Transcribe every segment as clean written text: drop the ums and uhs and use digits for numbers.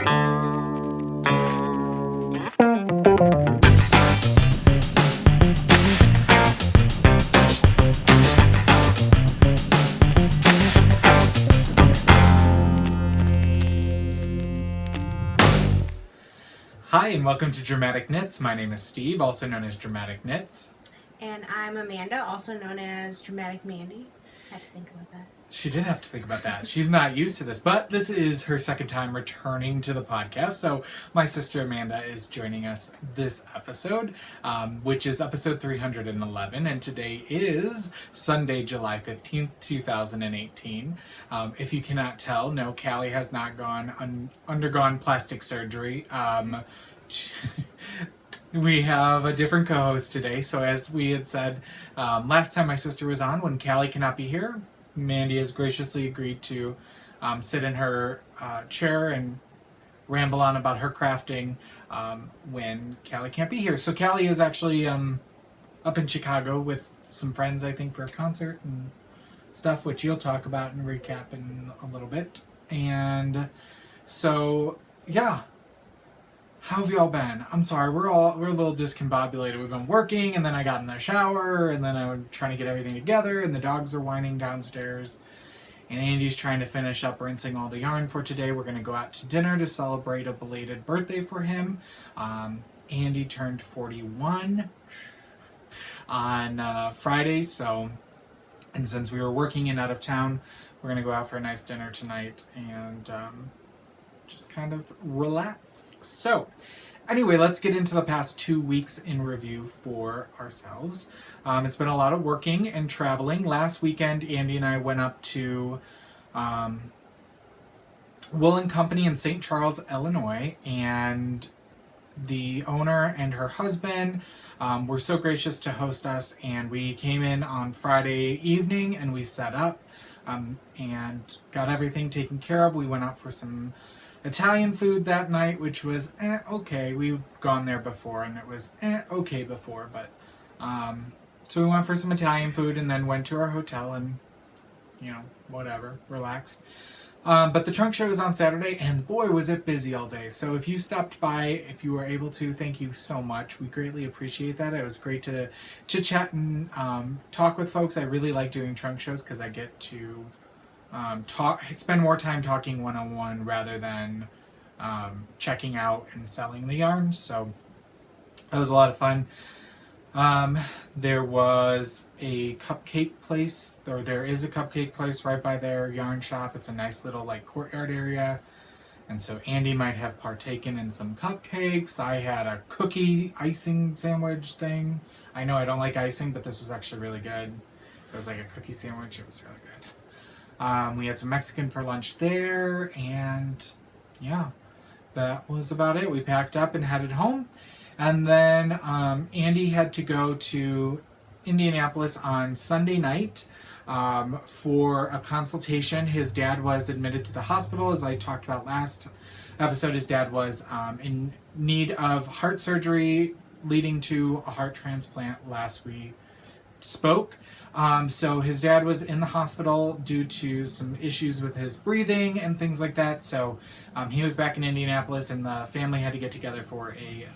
Hi, and welcome to Dramatic Knits. My name is Steve, also known as Dramatic Knits. And I'm Amanda, also known as Dramatic Mandy. I had to think about that. She did have to think about that. She's not used to this, but this is her second time returning to the podcast. So my sister Amanda is joining us this episode, which is episode 311. And today is Sunday, July 15th, 2018. If you cannot tell, no, Callie has not undergone plastic surgery. We have a different co-host today. So as we had said last time my sister was on, when Callie cannot be here, Mandy has graciously agreed to sit in her chair and ramble on about her crafting when Callie can't be here. So Callie is actually up in Chicago with some friends, I think, for a concert and stuff, which you'll talk about and recap in a little bit. And so, yeah. How have y'all been? I'm sorry, we're a little discombobulated. We've been working, and then I got in the shower, and then I'm trying to get everything together, and the dogs are whining downstairs, and Andy's trying to finish up rinsing all the yarn for today. We're going to go out to dinner to celebrate a belated birthday for him. Andy turned 41 on Friday, and since we were working and out of town, we're going to go out for a nice dinner tonight, and just kind of relax. So, anyway, let's get into the past 2 weeks in review for ourselves. It's been a lot of working and traveling. Last weekend, Andy and I went up to Wool & Company in St. Charles, Illinois, and the owner and her husband were so gracious to host us, and we came in on Friday evening and we set up and got everything taken care of. We went out for some Italian food that night, which was okay. We've gone there before, and it was okay before, but so we went for some Italian food and then went to our hotel and, whatever, relaxed. But the trunk show was on Saturday, and boy, was it busy all day. So if you stopped by, if you were able to, thank you so much. We greatly appreciate that. It was great to chit-chat and talk with folks. I really like doing trunk shows because I get to spend more time talking one-on-one rather than checking out and selling the yarn. So that was a lot of fun. There was a cupcake place, or there is a cupcake place right by their yarn shop. It's a nice little courtyard area. And so Andy might have partaken in some cupcakes. I had a cookie icing sandwich thing. I know I don't like icing, but this was actually really good. It was like a cookie sandwich. It was really good. We had some Mexican for lunch there, and yeah, that was about it. We packed up and headed home, and then Andy had to go to Indianapolis on Sunday night for a consultation. His dad was admitted to the hospital, as I talked about last episode. His dad was in need of heart surgery leading to a heart transplant last we spoke. So his dad was in the hospital due to some issues with his breathing and things like that. So he was back in Indianapolis, and the family had to get together for a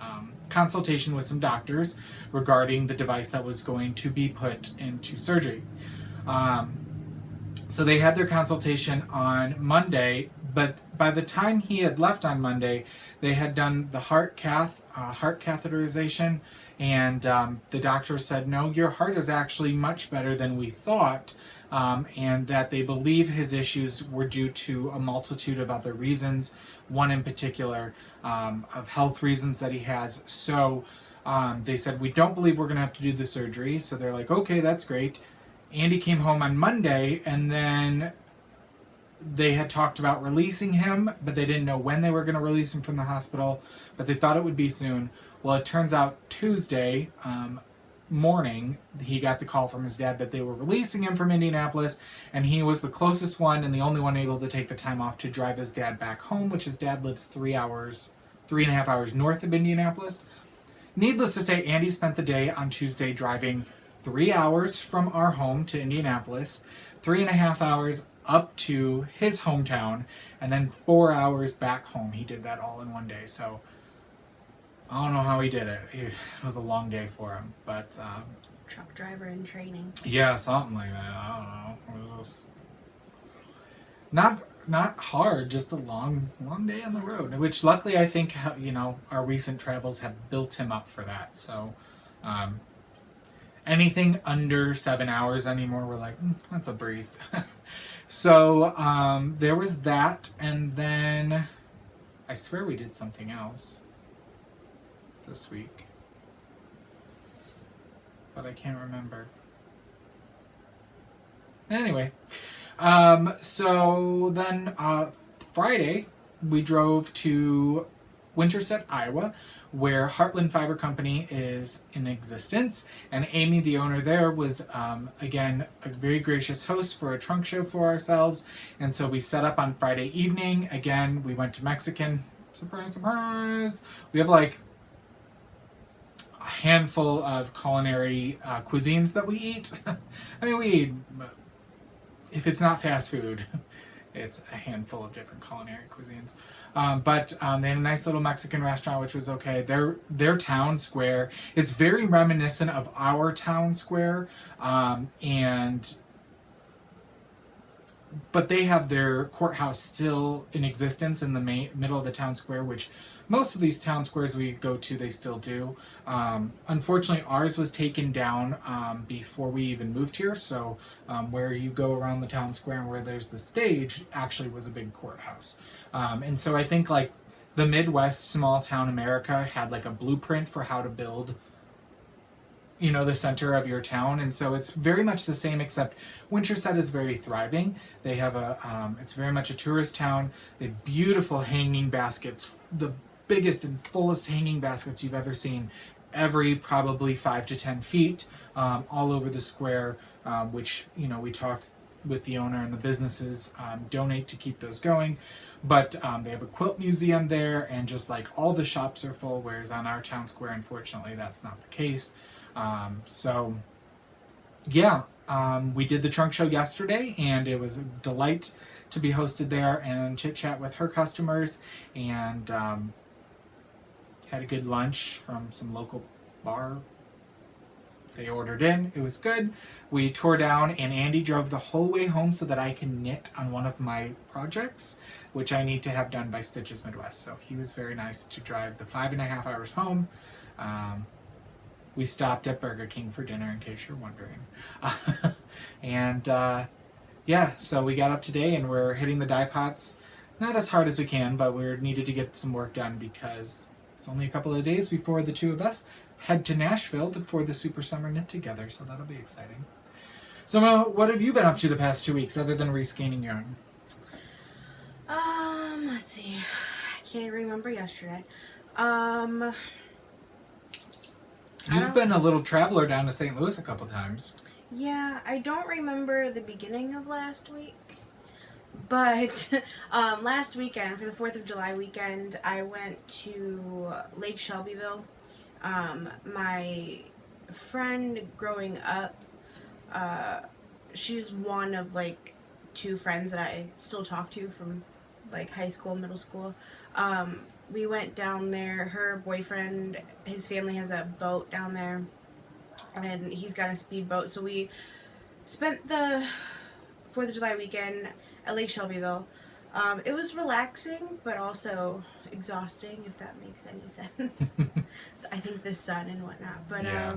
consultation with some doctors regarding the device that was going to be put into surgery. So they had their consultation on Monday, but by the time he had left on Monday, they had done the heart catheterization. And the doctor said, no, your heart is actually much better than we thought, and that they believe his issues were due to a multitude of other reasons, one in particular of health reasons that he has. So they said, we don't believe we're going to have to do the surgery. So they're like, okay, that's great. Andy came home on Monday, and then they had talked about releasing him, but they didn't know when they were going to release him from the hospital, but they thought it would be soon. Well, it turns out Tuesday morning, he got the call from his dad that they were releasing him from Indianapolis, and he was the closest one and the only one able to take the time off to drive his dad back home, which his dad lives 3.5 hours north of Indianapolis. Needless to say, Andy spent the day on Tuesday driving 3 hours from our home to Indianapolis, 3.5 hours up to his hometown and then 4 hours back home. He did that all in one day. So I don't know how he did it. It was a long day for him, but Truck driver in training. yeah, something like that. I don't know. It was not hard, just a long day on the road. Which luckily I think our recent travels have built him up for that. So anything under 7 hours anymore, we're like, that's a breeze. So there was that, and then I swear we did something else this week, but I can't remember. Anyway, so then Friday we drove to Winterset, Iowa, where Heartland Fiber Company is in existence, and Amy, the owner there, was again a very gracious host for a trunk show for ourselves, and so we set up on Friday evening. Again, we went to Mexican. Surprise, surprise! We have like a handful of culinary cuisines that we eat. I mean, we eat, if it's not fast food, it's a handful of different culinary cuisines. But they had a nice little Mexican restaurant, which was okay. Their town square, it's very reminiscent of our town square, but they have their courthouse still in existence in the middle of the town square, which most of these town squares we go to, they still do. Unfortunately, ours was taken down before we even moved here, so where you go around the town square and where there's the stage actually was a big courthouse. And so I think like the Midwest small town America had like a blueprint for how to build the center of your town, and so it's very much the same, except Winterset is very thriving. They have it's very much a tourist town. They have beautiful hanging baskets, the biggest and fullest hanging baskets you've ever seen, every probably 5 to 10 feet, all over the square, which we talked with the owner and the businesses donate to keep those going. But they have a quilt museum there, and just like all the shops are full, whereas on our town square, unfortunately, that's not the case. We did the trunk show yesterday, and it was a delight to be hosted there and chit chat with her customers, and had a good lunch from some local bar. They ordered in. It was good. We tore down, and Andy drove the whole way home so that I can knit on one of my projects, which I need to have done by Stitches Midwest. So he was very nice to drive the 5.5 hours home. We stopped at Burger King for dinner, in case you're wondering. So we got up today, and we're hitting the dye pots, not as hard as we can, but we needed to get some work done because it's only a couple of days before the two of us head to Nashville for the Super Summer Knit Together, so that'll be exciting. So, Mo, what have you been up to the past 2 weeks other than rescanning yarn? Let's see. I can't remember yesterday. You've been a little traveler down to St. Louis a couple times. Yeah, I don't remember the beginning of last week. But last weekend, for the 4th of July weekend, I went to Lake Shelbyville. My friend growing up, she's one of like 2 friends that I still talk to from like high school, middle school. We went down there. Her boyfriend, his family has a boat down there, and he's got a speedboat. So we spent the 4th of July weekend at Lake Shelbyville. It was relaxing, but also exhausting, if that makes any sense. I think the sun and whatnot. But yeah.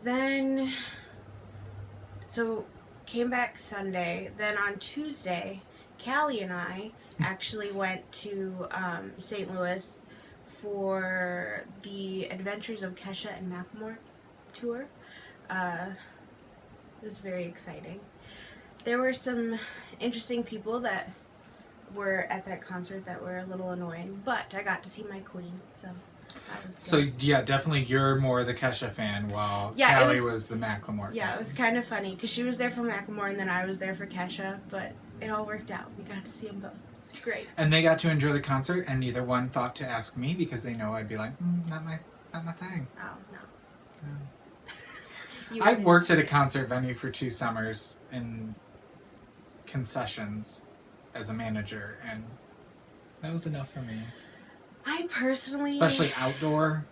Then, so came back Sunday. Then on Tuesday, Callie and I actually went to St. Louis for the Adventures of Kesha and Macklemore tour. It was very exciting. There were some interesting people that were at that concert that were a little annoying, but I got to see my queen, so that was good. So, yeah, definitely you're more the Kesha fan, while Callie was the Macklemore fan. Yeah, it was kind of funny, because she was there for Macklemore, and then I was there for Kesha, but it all worked out. We got to see them both. It's great. And they got to enjoy the concert, and neither one thought to ask me, because they know I'd be like, not my thing. Oh, no. I worked at a concert venue for 2 summers in concessions as a manager, and that was enough for me. I personally, especially outdoor.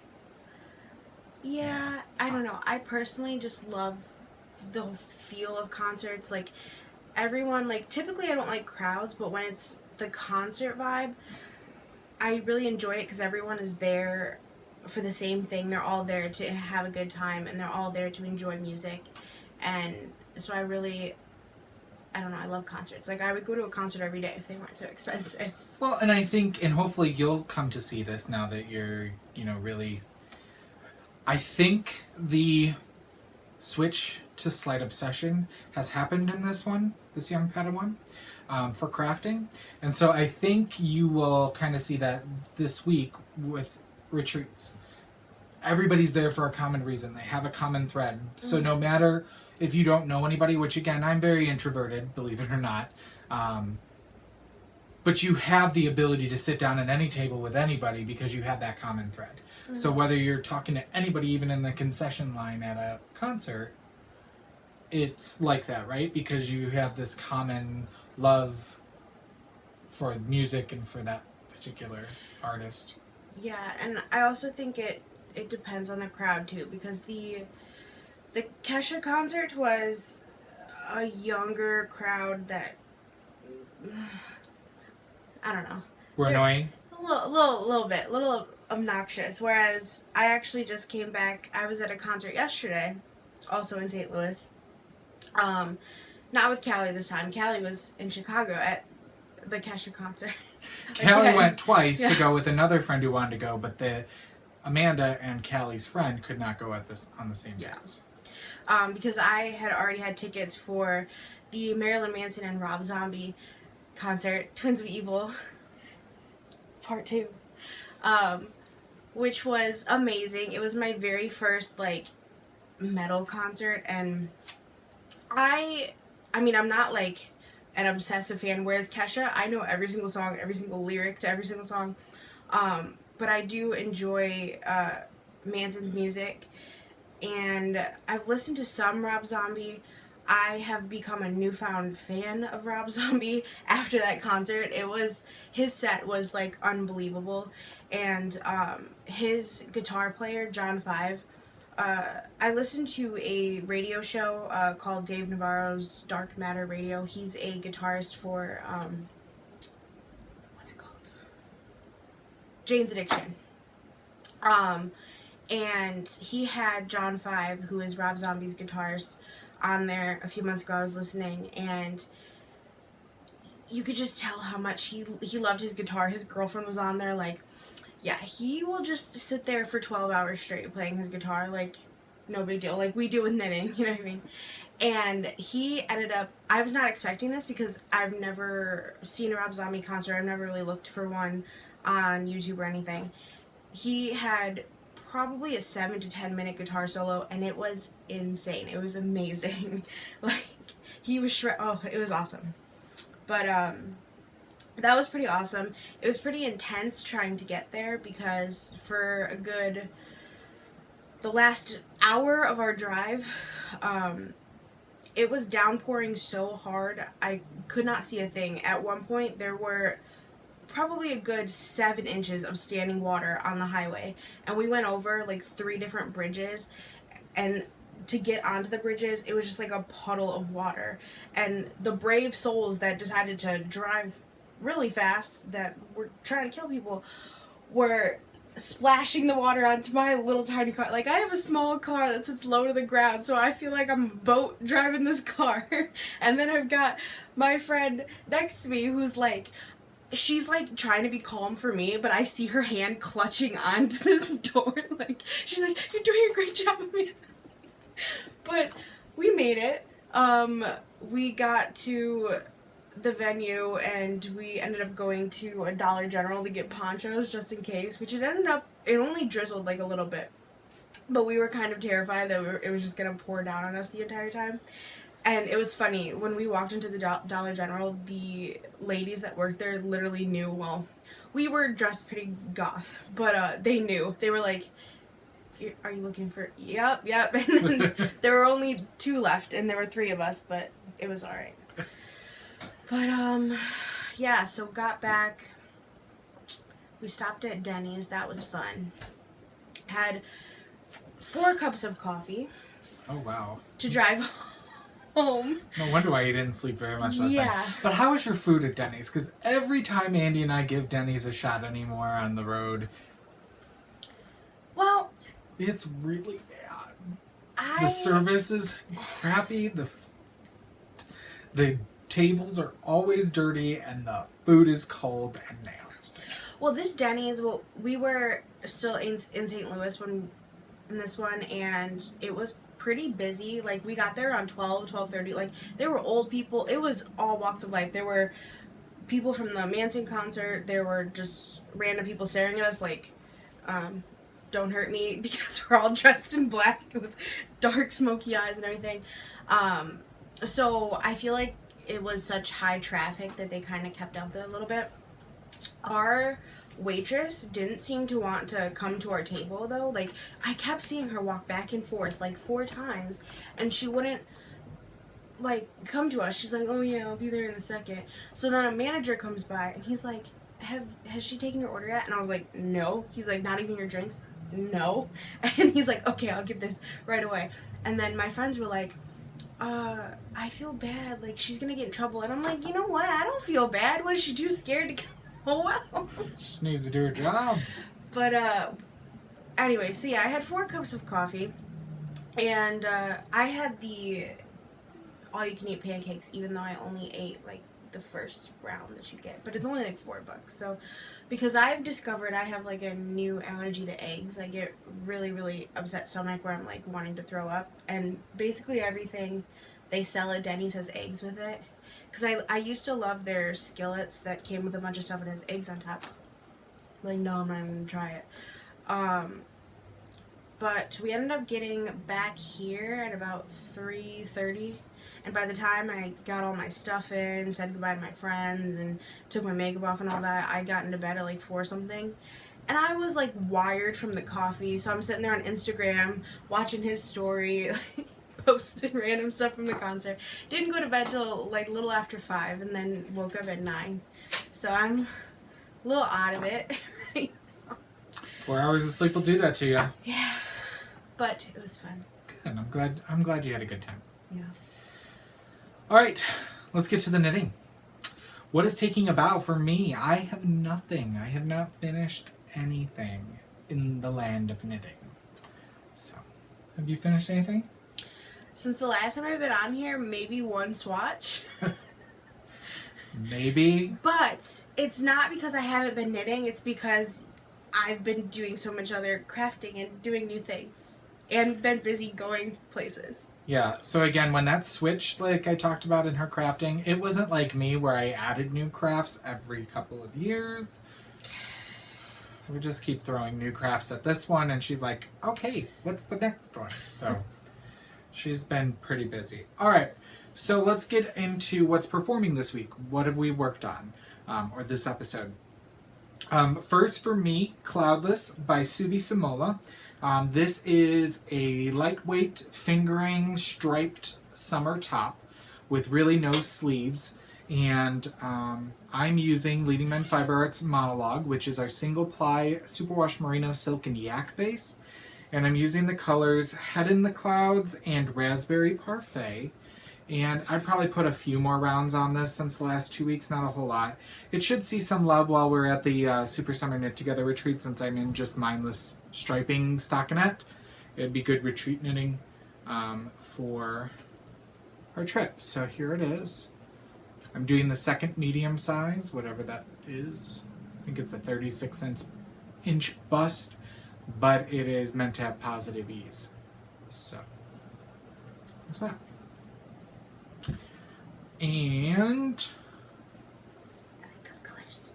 yeah, I don't know. I personally just love the feel of concerts. Like everyone, like typically I don't like crowds, but when it's the concert vibe, I really enjoy it because everyone is there for the same thing. They're all there to have a good time, and they're all there to enjoy music. And so I don't know, I love concerts. Like I would go to a concert every day if they weren't so expensive. Well, and I think, and hopefully you'll come to see this now that you're, really. I think the switch to Slight Obsession has happened in this young Padawan, for crafting. And so I think you will kind of see that this week with retreats. Everybody's there for a common reason. They have a common thread. So no matter if you don't know anybody, which again, I'm very introverted, believe it or not, but you have the ability to sit down at any table with anybody because you have that common thread. Mm-hmm. So whether you're talking to anybody, even in the concession line at a concert, it's like that, right? Because you have this common love for music and for that particular artist. Yeah, and I also think it depends on the crowd too, because the Kesha concert was a younger crowd that I don't know. Were annoying? A little obnoxious. Whereas I actually just came back. I was at a concert yesterday, also in St. Louis. Not with Callie this time. Callie was in Chicago at the Kesha concert. Callie went twice to go with another friend who wanted to go, but Amanda and Callie's friend could not go on the same dance. Because I had already had tickets for the Marilyn Manson and Rob Zombie concert, Twins of Evil, Part 2, which was amazing. It was my very first, metal concert, and I mean, I'm not, an obsessive fan, whereas Kesha, I know every single song, every single lyric to every single song, but I do enjoy Manson's music, and I've listened to some Rob Zombie. I have become a newfound fan of Rob Zombie after that concert. His set was unbelievable, and his guitar player, John Five, I listened to a radio show called Dave Navarro's Dark Matter Radio. He's a guitarist for what's it called? Jane's Addiction. And he had John Five, who is Rob Zombie's guitarist, on there a few months ago. I was listening, and you could just tell how much he loved his guitar. His girlfriend was on there, he will just sit there for 12 hours straight playing his guitar, no big deal, like we do with knitting, you know what I mean? And he ended up, I was not expecting this because I've never seen a Rob Zombie concert. I've never really looked for one on YouTube or anything. He had probably a 7 to 10 minute guitar solo, and it was insane. It was amazing. He was it was awesome. But that was pretty awesome. It was pretty intense trying to get there because for the last hour of our drive, it was downpouring so hard I could not see a thing. At one point there were probably a good 7 inches of standing water on the highway, and we went over 3 different bridges, and to get onto the bridges it was just a puddle of water, and the brave souls that decided to drive really fast that were trying to kill people were splashing the water onto my little tiny car. I have a small car that sits low to the ground, so I feel like I'm a boat driving this car. And then I've got my friend next to me who's she's trying to be calm for me, but I see her hand clutching onto this door. She's like, "You're doing a great job, man." But we made it. We got to the venue, and we ended up going to a Dollar General to get ponchos just in case, which it only drizzled a little bit. But we were kind of terrified that it was just going to pour down on us the entire time. And it was funny, when we walked into the Dollar General, the ladies that worked there literally knew, well, we were dressed pretty goth, but they knew. They were like, "Are you looking for..." Yep. And then there were only 2 left, and there were 3 of us, but it was alright. But yeah, so got back. We stopped at Denny's. That was fun. Had 4 cups of coffee Oh, wow. to drive home. No wonder why you didn't sleep very much last Yeah. night. But how was your food at Denny's? Because every time Andy and I give Denny's a shot anymore on the road, Well, it's really bad. The service is crappy. The tables are always dirty, and the food is cold and nasty. Well, this Denny's, we were still in St. Louis when in this one, and it was pretty busy. Like, we got there around 12:30. Like, there were old people. It was all walks of life. There were people from the Manson concert. There were just random people staring at us like, don't hurt me, because we're all dressed in black with dark smoky eyes and everything. So I feel like it was such high traffic that they kind of kept up there a little bit. Our waitress didn't seem to want to come to our table, though. Like, I kept seeing her walk back and forth like 4 times, and she wouldn't like come to us. She's like, oh yeah, I'll be there in a second. So then a manager comes by and he's like, has she taken your order yet? And I was like, no. He's like, not even your drinks? No. And he's like, okay, I'll get this right away. And then my friends were like, I feel bad, like she's gonna get in trouble. And I'm like, you know what, I don't feel bad. What is she too scared to go out? She needs to do her job. But anyway, so yeah, I had 4 cups of coffee, and I had the all-you-can-eat pancakes, even though I only ate like the first round that you get, but it's only like $4. So, because I've discovered I have like a new allergy to eggs, I get really, really upset stomach where I'm like wanting to throw up, and basically everything they sell at Denny's has eggs with it. Because I used to love their skillets that came with a bunch of stuff and has eggs on top. Like, no, I'm not even gonna try it. But we ended up getting back here at about 3:30. And by the time I got all my stuff in, said goodbye to my friends, and took my makeup off and all that, I got into bed at like 4 something. And I was like wired from the coffee, so I'm sitting there on Instagram watching his story, posting random stuff from the concert. Didn't go to bed till like a little after 5, and then woke up at 9. So I'm a little out of it right now. 4 hours of sleep will do that to you. Yeah, but it was fun. Good. I'm glad you had a good time. Yeah. All right, let's get to the knitting. What is taking a bow for me? I have nothing. I have not finished anything in the land of knitting. So, have you finished anything? Since the last time I've been on here, maybe 1 swatch. Maybe. But it's not because I haven't been knitting. It's because I've been doing so much other crafting and doing new things. And been busy going places. Yeah, so again, when that switched, like I talked about in her crafting, it wasn't like me where I added new crafts every couple of years. I would just keep throwing new crafts at this one, and she's like, okay, what's the next one? So she's been pretty busy. All right, so let's get into what's performing this week. What have we worked on, or this episode? First for me, Cloudless by Suvi Samola. This is a lightweight fingering striped summer top with really no sleeves, and I'm using Leading Men Fiber Arts Monologue, which is our single ply superwash merino silk and yak base, and I'm using the colors Head in the Clouds and Raspberry Parfait. And I'd probably put a few more rounds on this since the last 2 weeks, not a whole lot. It should see some love while we're at the Super Summer Knit Together retreat, since I'm in just mindless striping stockinette. It'd be good retreat knitting for our trip. So here it is. I'm doing the second medium size, whatever that is. I think it's a 36-inch bust, but it is meant to have positive ease. So, what's that? And I like those colors.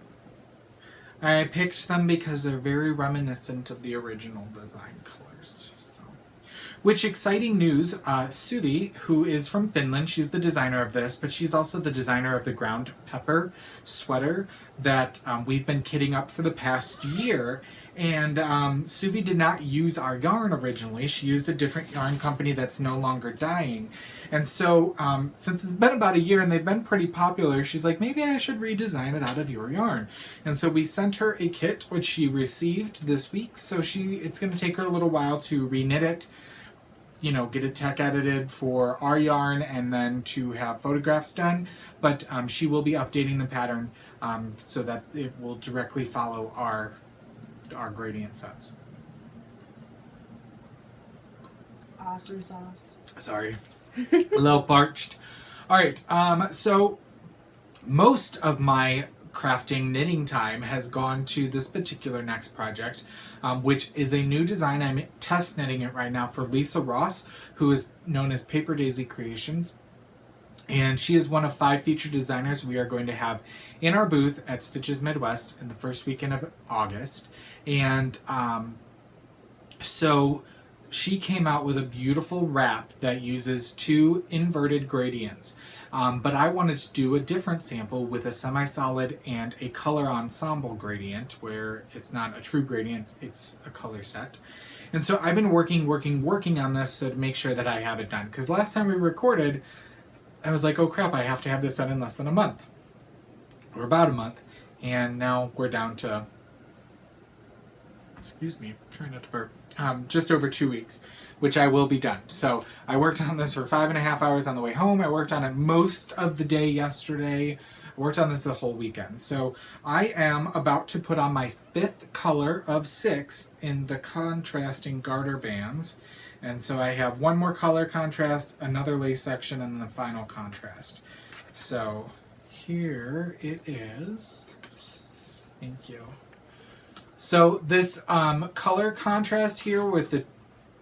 I picked them because they're very reminiscent of the original design colors. So, which exciting news, Suvi, who is from Finland, she's the designer of this, but she's also the designer of the ground pepper sweater that we've been kitting up for the past year. And Suvi did not use our yarn originally. She used a different yarn company that's no longer dyeing. And so since it's been about a year and they've been pretty popular, she's like, maybe I should redesign it out of your yarn. And so we sent her a kit, which she received this week. So it's going to take her a little while to reknit it, get it tech edited for our yarn, and then to have photographs done. But she will be updating the pattern so that it will directly follow our gradient sets. Awesome sauce. Sorry, a little parched. All right, so most of my crafting knitting time has gone to this particular next project, which is a new design. I'm test knitting it right now for Lisa Ross, who is known as Paper Daisy Creations. And she is one of 5 featured designers we are going to have in our booth at Stitches Midwest in the first weekend of August. And so she came out with a beautiful wrap that uses 2 inverted gradients. But I wanted to do a different sample with a semi-solid and a color ensemble gradient, where it's not a true gradient, it's a color set. And so I've been working on this to make sure that I have it done. Because last time we recorded, I was like, oh crap, I have to have this done in less than a month. Or about a month. And now we're down to, excuse me, trying not to burp, just over 2 weeks, which I will be done. So I worked on this for 5.5 hours on the way home. I worked on it most of the day yesterday. I worked on this the whole weekend. So I am about to put on my 5th color of 6 in the contrasting garter bands. And so I have one more color contrast, another lace section, and then the final contrast. So here it is. Thank you. So this color contrast here with the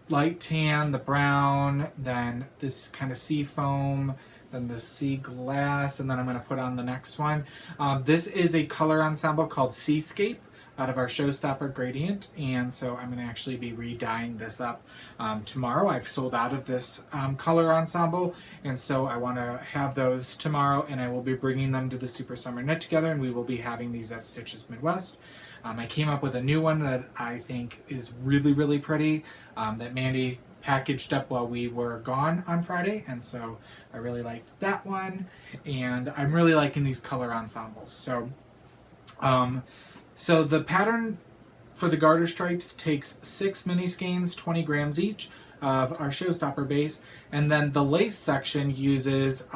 light tan, the brown, then this kind of sea foam, then the sea glass, and then I'm going to put on the next one. This is a color ensemble called Seascape out of our Showstopper gradient, and so I'm going to actually be re-dyeing this up tomorrow. I've sold out of this color ensemble, and so I want to have those tomorrow, and I will be bringing them to the Super Summer Knit Together, and we will be having these at Stitches Midwest. I came up with a new one that I think is really, really pretty, that Mandy packaged up while we were gone on Friday, and so I really liked that one, and I'm really liking these color ensembles. So the pattern for the garter stripes takes 6 mini skeins, 20 grams each, of our Showstopper base, and then the lace section uses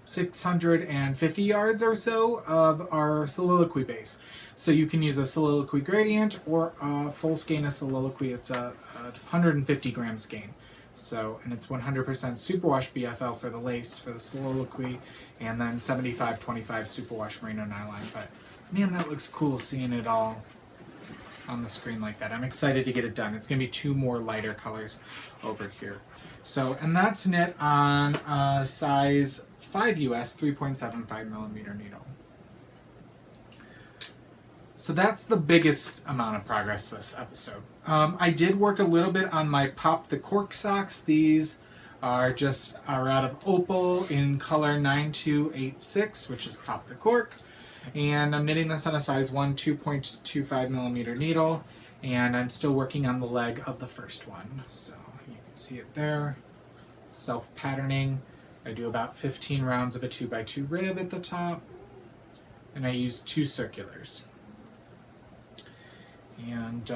650 yards or so of our soliloquy base. So you can use a soliloquy gradient or a full skein of soliloquy. It's a 150 gram skein. So, and it's 100% superwash BFL for the lace for the soliloquy, and then 75-25 superwash merino nylon. But man, that looks cool seeing it all on the screen like that. I'm excited to get it done. It's going to be 2 more lighter colors over here. So, and that's knit on size 5 US 3.75 millimeter needle. So that's the biggest amount of progress this episode. I did work a little bit on my Pop the Cork socks. These are out of Opal in color 9286, which is Pop the Cork. And I'm knitting this on a size 1 2.25 millimeter needle, and I'm still working on the leg of the first one. So you can see it there. Self-patterning. I do about 15 rounds of a 2x2 rib at the top, and I use 2 circulars. And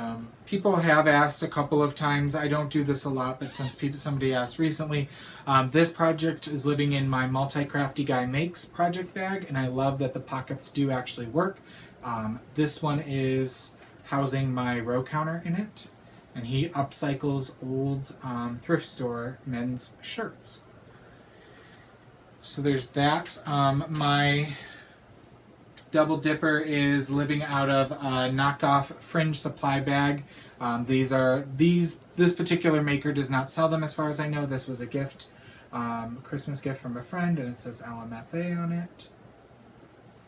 people have asked a couple of times, I don't do this a lot, but since somebody asked recently, this project is living in my Multi-Crafty Guy Makes project bag, and I love that the pockets do actually work. This one is housing my row counter in it, and he upcycles old thrift store men's shirts. So there's that. My Double Dipper is living out of a knockoff fringe supply bag. This particular maker does not sell them as far as I know. This was a gift, Christmas gift from a friend, and it says LMFA on it.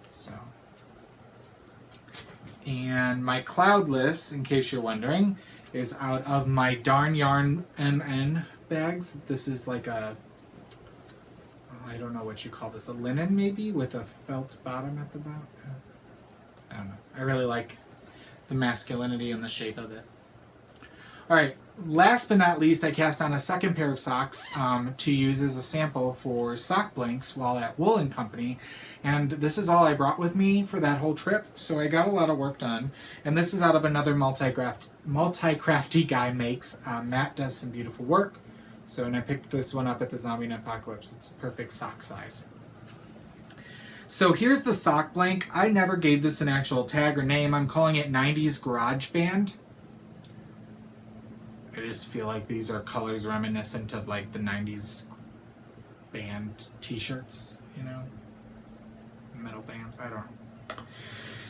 So, and my Cloudless, in case you're wondering, is out of my Darn Yarn MN bags. This is like a, I don't know what you call this, a linen maybe with a felt bottom at the bottom. I don't know. I really like the masculinity and the shape of it. All right. Last but not least, I cast on a second pair of socks to use as a sample for sock blanks while at Wool and Company. And this is all I brought with me for that whole trip, so I got a lot of work done. And this is out of another multi-crafty guy makes. Matt does some beautiful work. So, and I picked this one up at the Zombie Apocalypse. It's a perfect sock size. So here's the sock blank. I never gave this an actual tag or name. I'm calling it 90s Garage Band. I just feel like these are colors reminiscent of like the 90s band t-shirts, you know? Metal bands, I don't know.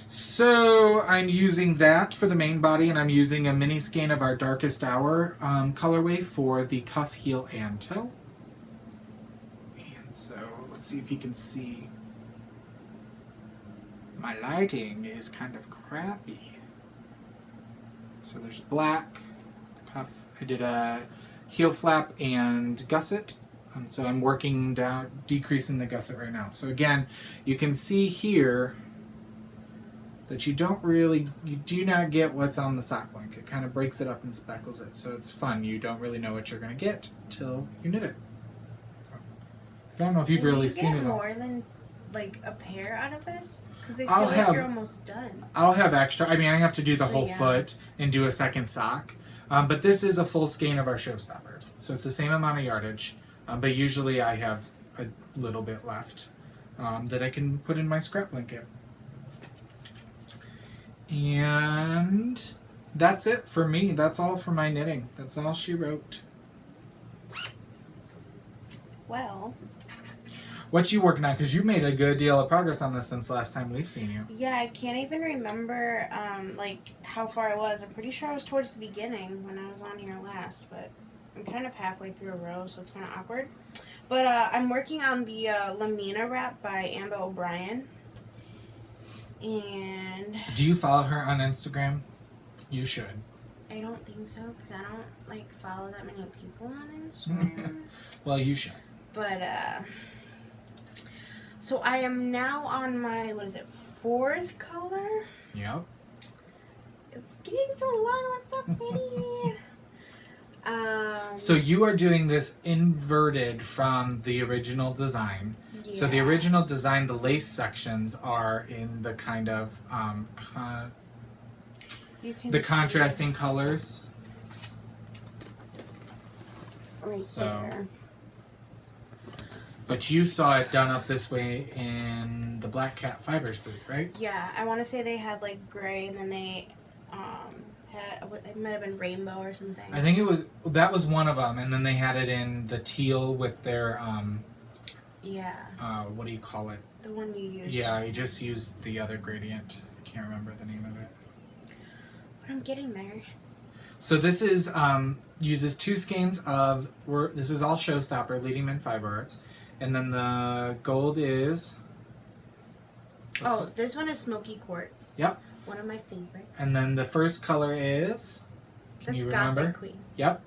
So I'm using that for the main body, and I'm using a mini skein of our Darkest Hour colorway for the cuff, heel, and toe. And so let's see if you can see. My lighting is kind of crappy. So there's black, cuff. I did a heel flap and gusset. So I'm working down, decreasing the gusset right now. So again, you can see here that you do not get what's on the sock blank. It kind of breaks it up and speckles it. So it's fun. You don't really know what you're going to get till you knit it. So, I don't know if you've really seen it. You get more than like a pair out of this? Because I feel I'll like have, you're almost done. I'll have extra. I mean, I have to do the whole foot and do a second sock. But this is a full skein of our showstopper. So it's the same amount of yardage. But usually I have a little bit left that I can put in my scrap blanket. And that's it for me. That's all for my knitting. That's all she wrote. Well, what you working on? Because you made a good deal of progress on this since last time we've seen you. yeah, I can't even remember like how far I was. I'm pretty sure I was towards the beginning when I was on here last, but I'm kind of halfway through a row, so it's kind of awkward. But I'm working on the Lamina wrap by Amber O'Brien. And do you follow her on Instagram? You should. I don't think so, because I don't like follow that many people on Instagram. Well, you should. But so I am now on my, what is it, 4th color? Yep. It's getting so long. It's so pretty. So you are doing this inverted from the original design. Yeah. So the original design, the lace sections are in the kind of the contrasting colors. Right there. But you saw it done up this way in the Black Cat Fibers booth, right? Yeah, I want to say they had like gray, and then they had, it might have been rainbow or something. I think that was one of them, and then they had it in the teal with their what do you call it? The one you used. Yeah, I just used the other gradient. I can't remember the name of it. But I'm getting there. So this is uses 2 skeins of this is all Showstopper Leading Men Fiber Arts, and then the gold is. This one is Smoky Quartz. Yep. One of my favorites. And then the first color is. Can you remember? Gothic Queen. Yep.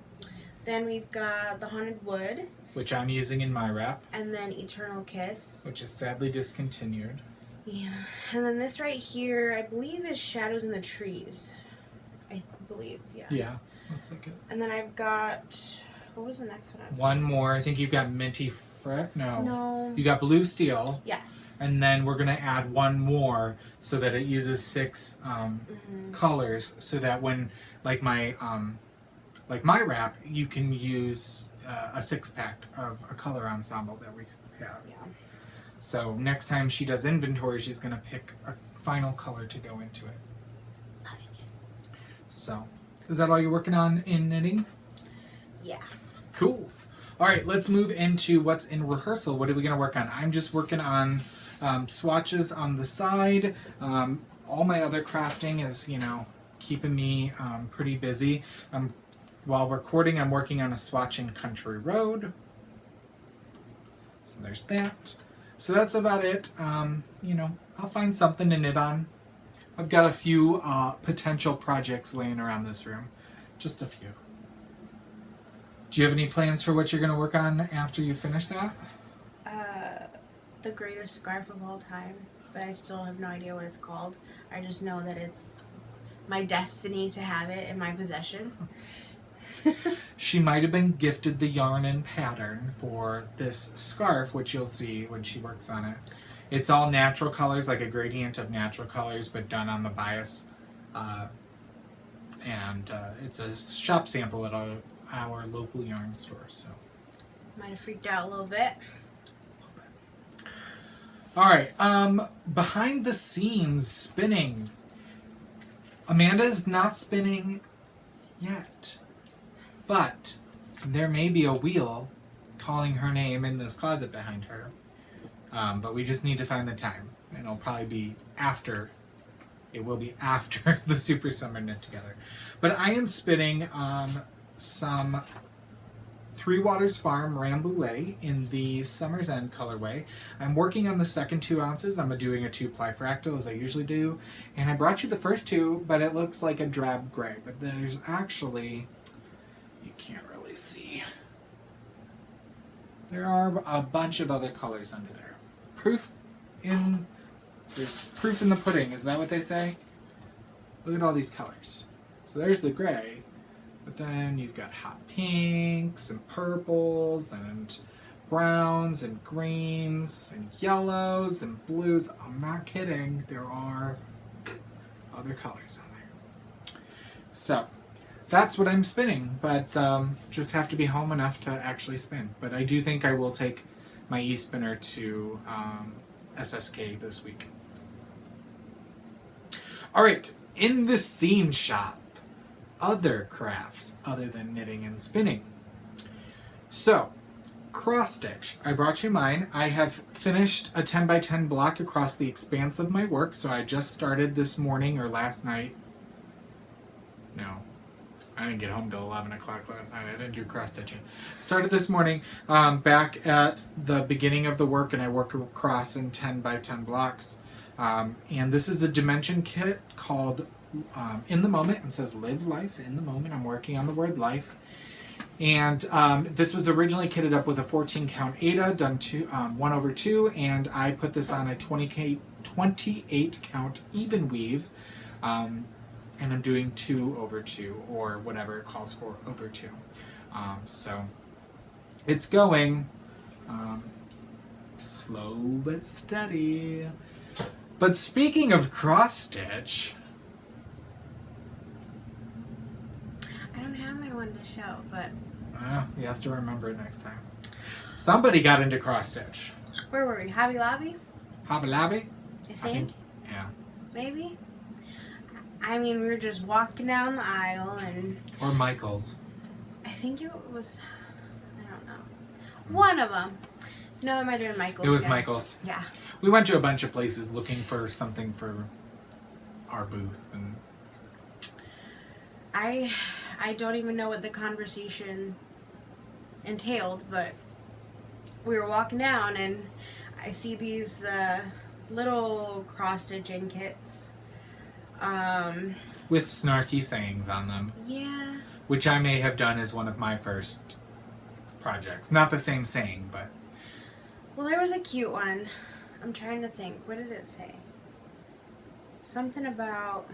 Then we've got the Haunted Wood, which I'm using in my wrap. And then Eternal Kiss, which is sadly discontinued. Yeah. And then this right here, I believe, is Shadows in the Trees. I believe, yeah. Yeah, looks like it. And then I've got, what was the next one? One more. I think you've got Minty Fret. No. You got Blue Steel. Yes. And then we're going to add one more so that it uses 6 colors, so that when, like my wrap, you can use a 6-pack of a color ensemble that we have. Yeah. So next time she does inventory, she's going to pick a final color to go into it. Loving it. So, is that all you're working on in knitting? Yeah. Cool. All right, let's move into what's in rehearsal. What are we going to work on? I'm just working on swatches on the side. All my other crafting is, keeping me pretty busy. While recording, I'm working on a swatch in Country Road. So there's that. So that's about it. I'll find something to knit on. I've got a few potential projects laying around this room. Just a few. Do you have any plans for what you're going to work on after you finish that? The greatest scarf of all time, but I still have no idea what it's called. I just know that it's my destiny to have it in my possession. She might have been gifted the yarn and pattern for this scarf, which you'll see when she works on it. It's all natural colors, like a gradient of natural colors, but done on the bias. And it's a shop sample at our local yarn store. So, Might have freaked out a little bit. all right. Behind the scenes spinning. Amanda's not spinning yet, but there may be a wheel calling her name in this closet behind her. But we just need to find the time, and it'll probably be after. It will be after the Super Summer Knit Together. But I am spinning some Three Waters Farm Rambouillet in the Summer's End colorway. I'm working on the second 2 ounces. I'm doing a 2-ply fractal as I usually do. And I brought you the first 2, but it looks like a drab gray. But there's actually, you can't really see. There are a bunch of other colors under there. There's proof in the pudding, is that what they say? Look at all these colors. So there's the gray, but then you've got hot pinks and purples and browns and greens and yellows and blues. I'm not kidding, there are other colors on there. So that's what I'm spinning, but just have to be home enough to actually spin. But I do think I will take my e-spinner to SSK this week. All right, in the scene shop, other crafts other than knitting and spinning. So, cross stitch. I brought you mine. I have finished a 10 by 10 block across the expanse of my work, so I just started this morning or last night. No, I didn't get home till 11 o'clock last night. I didn't do cross stitching. Started this morning back at the beginning of the work, and I work across in 10 by 10 blocks. And this is a dimension kit called In the Moment, and says Live Life in the Moment. I'm working on the word life. And this was originally kitted up with a 14 count Ada, done 1/2, and I put this on a 28 count even weave. And I'm doing 2/2, or whatever it calls for, over 2. So it's going slow but steady. But speaking of cross stitch, I don't have my one to show, but you have to remember it next time. Somebody got into cross stitch. where were we? Hobby Lobby? Hobby Lobby? I think. Yeah. Maybe? I mean, we were just walking down the aisle and... Or Michael's. I think it was... I don't know. One of them. No, it might have been Michael's. It was yeah. Michael's. Yeah. We went to a bunch of places looking for something for our booth, and I don't even know what the conversation entailed, but we were walking down and I see these little cross-stitching kits. with snarky sayings on them, Yeah. which I may have done as one of my first projects. Not the same saying, but Well, there was a cute one. I'm trying to think. What did it say? Something about...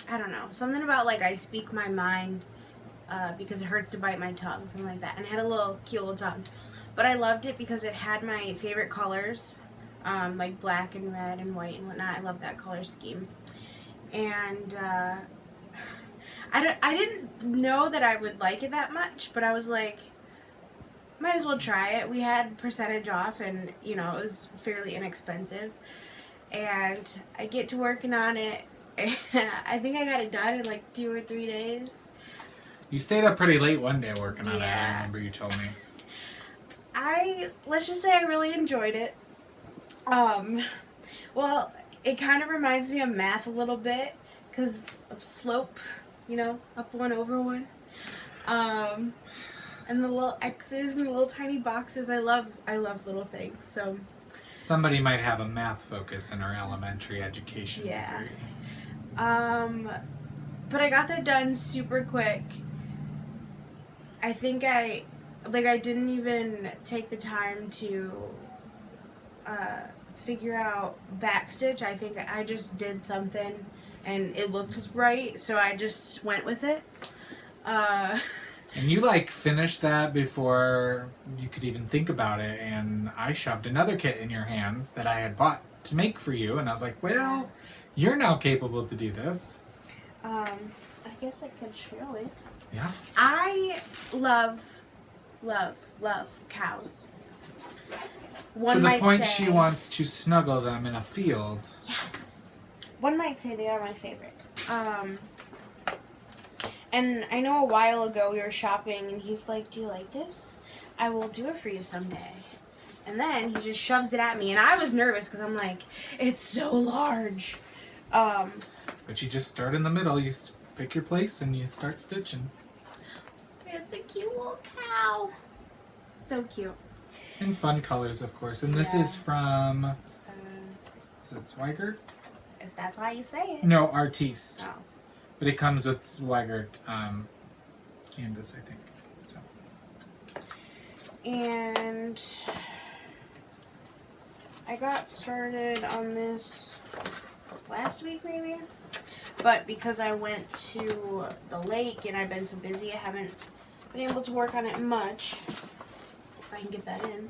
I don't know. Something about, like, I speak my mind because it hurts to bite my tongue. Something like that. And it had a little cute little tongue. But I loved it because it had my favorite colors. Like black and red and white and whatnot. I love that color scheme. And I didn't know that I would like it that much. But I was like... might as well try it. We had percentage off and, you know, it was fairly inexpensive. And I get to working on it. I think I got it done in like 2 or 3 days. you stayed up pretty late one day working on it. I Yeah. remember you told me. Let's just say I really enjoyed it. Well, it kind of reminds me of math a little bit because of slope, you know, up 1 over 1. And the little X's and the little tiny boxes. I love little things. So Somebody might have a math focus in our elementary education Yeah. degree. but I got that done super quick. I think I didn't even take the time to figure out backstitch. I think I just did something and it looked right, so I just went with it. Uh, And you like finished that before you could even think about it, and I shoved another kit in your hands that I had bought to make for you, and I was like, well, you're now capable to do this. I guess I could show it. Yeah. I love cows. One To the might point say, she wants to snuggle them in a field. yes. One might say they are my favorite. And I know a while ago we were shopping and he's like, do you like this? I will do it for you someday. And then he just shoves it at me and I was nervous because I'm like, it's so large. But you just start in the middle, you pick your place and you start stitching. It's a cute little cow. So cute. In fun colors, of course. And this is from, is it Zweigert? If that's how you say it. No, Artiste. Oh. But it comes with Zweigert canvas, I think. So. And I got started on this last week, maybe. But because I went to the lake and I've been so busy, I haven't been able to work on it much. If I can get that in.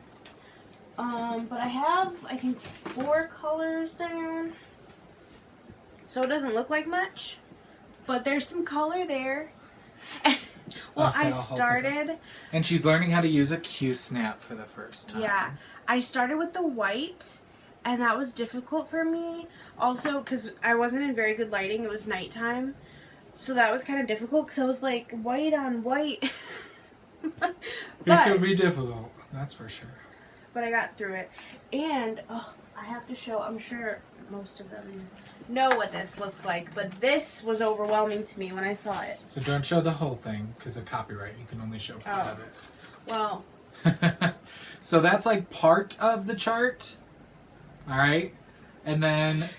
But I have, I think, 4 colors down. So it doesn't look like much. But there's some color there. Well, I started... And she's learning how to use a Q-snap for the first time. Yeah. I started with the white, and that was difficult for me. Also, because I wasn't in very good lighting. It was nighttime. So that was kind of difficult, because I was like, white on white. It could be difficult, that's for sure. But I got through it. And, I have to show, I'm sure most of them know what this looks like, but this was overwhelming to me when I saw it. So don't show the whole thing, because of copyright. You can only show part of it. Well. So that's like part of the chart. Alright? And then,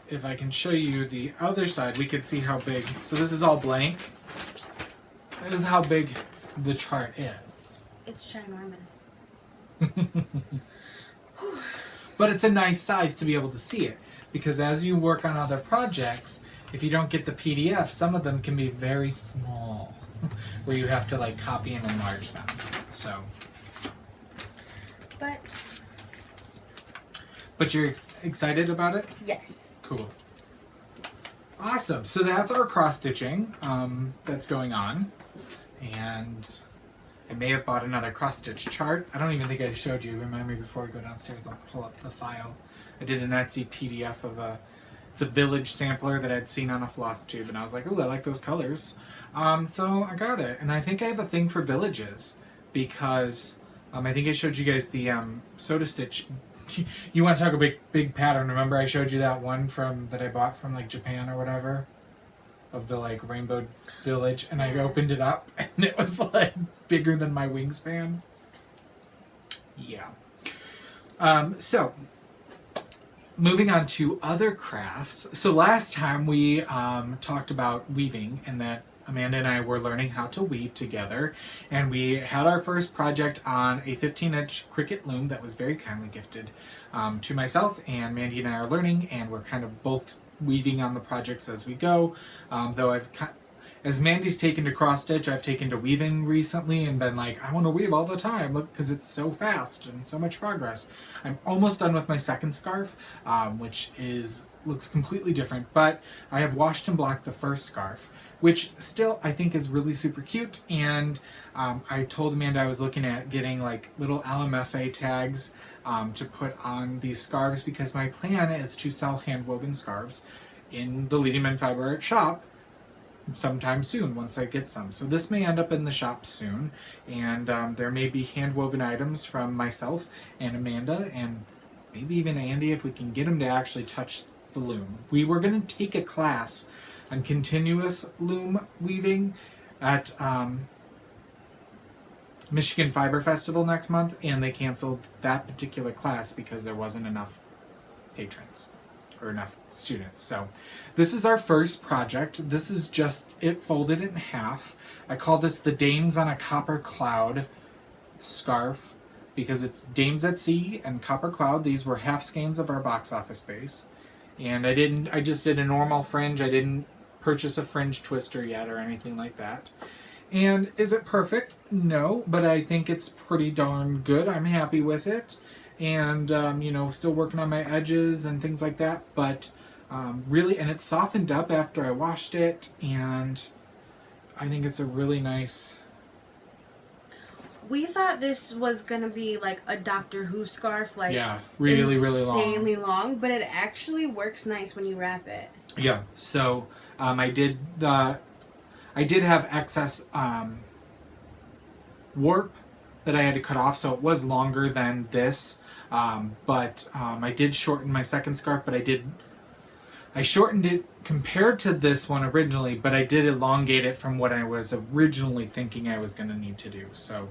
if I can show you the other side, we could see how big. So this is all blank. This is how big the chart is. It's ginormous. But it's a nice size to be able to see it. Because as you work on other projects, if you don't get the PDF, some of them can be very small. Where you have to like copy and enlarge them. So. But you're excited about it? Yes. Cool. Awesome. So that's our cross stitching that's going on. And I may have bought another cross stitch chart. I don't even think I showed you. Remind me before we go downstairs. I'll pull up the file. I did an Etsy PDF of it's a village sampler that I'd seen on a floss tube, and I was like, ooh, I like those colors. So I got it, and I think I have a thing for villages because I think I showed you guys the Soda Stitch. You want to talk a big pattern? Remember I showed you that one that I bought from like Japan or whatever, of the like rainbow village, and I opened it up and it was like bigger than my wingspan. Yeah. So moving on to other crafts. So last time we talked about weaving and that Amanda and I were learning how to weave together, and we had our first project on a 15-inch Cricut loom that was very kindly gifted to myself, and Mandy and I are learning, and we're kind of both weaving on the projects as we go. Though as Mandy's taken to cross stitch, I've taken to weaving recently and been like, I want to weave all the time, look, because it's so fast and so much progress. I'm almost done with my second scarf, which looks completely different, but I have washed and blocked the first scarf, which still I think is really super cute. And I told Amanda I was looking at getting like little LMFA tags to put on these scarves, because my plan is to sell hand-woven scarves in the Leading Men Fiber Art shop sometime soon once I get some. So this may end up in the shop soon, and there may be hand-woven items from myself and Amanda and maybe even Andy if we can get him to actually touch the loom. We were going to take a class on continuous loom weaving at Michigan Fiber Festival next month, and they canceled that particular class because there wasn't enough patrons or enough students. So this is our first project. This is just it folded in half. I call this the Dames on a Copper Cloud scarf because it's Dames at Sea and Copper Cloud. These were half skeins of our box office base. And I just did a normal fringe. I didn't purchase a fringe twister yet or anything like that. And is it perfect? No, but I think it's pretty darn good. I'm happy with it. And, still working on my edges and things like that. But really, and it softened up after I washed it. And I think it's a really nice. We thought this was gonna be like a Doctor Who scarf, like really, really long. Insanely long, but it actually works nice when you wrap it. Yeah. So I did have excess warp that I had to cut off, so it was longer than this. But I did shorten my second scarf, but I shortened it compared to this one originally, but I did elongate it from what I was originally thinking I was going to need to do. So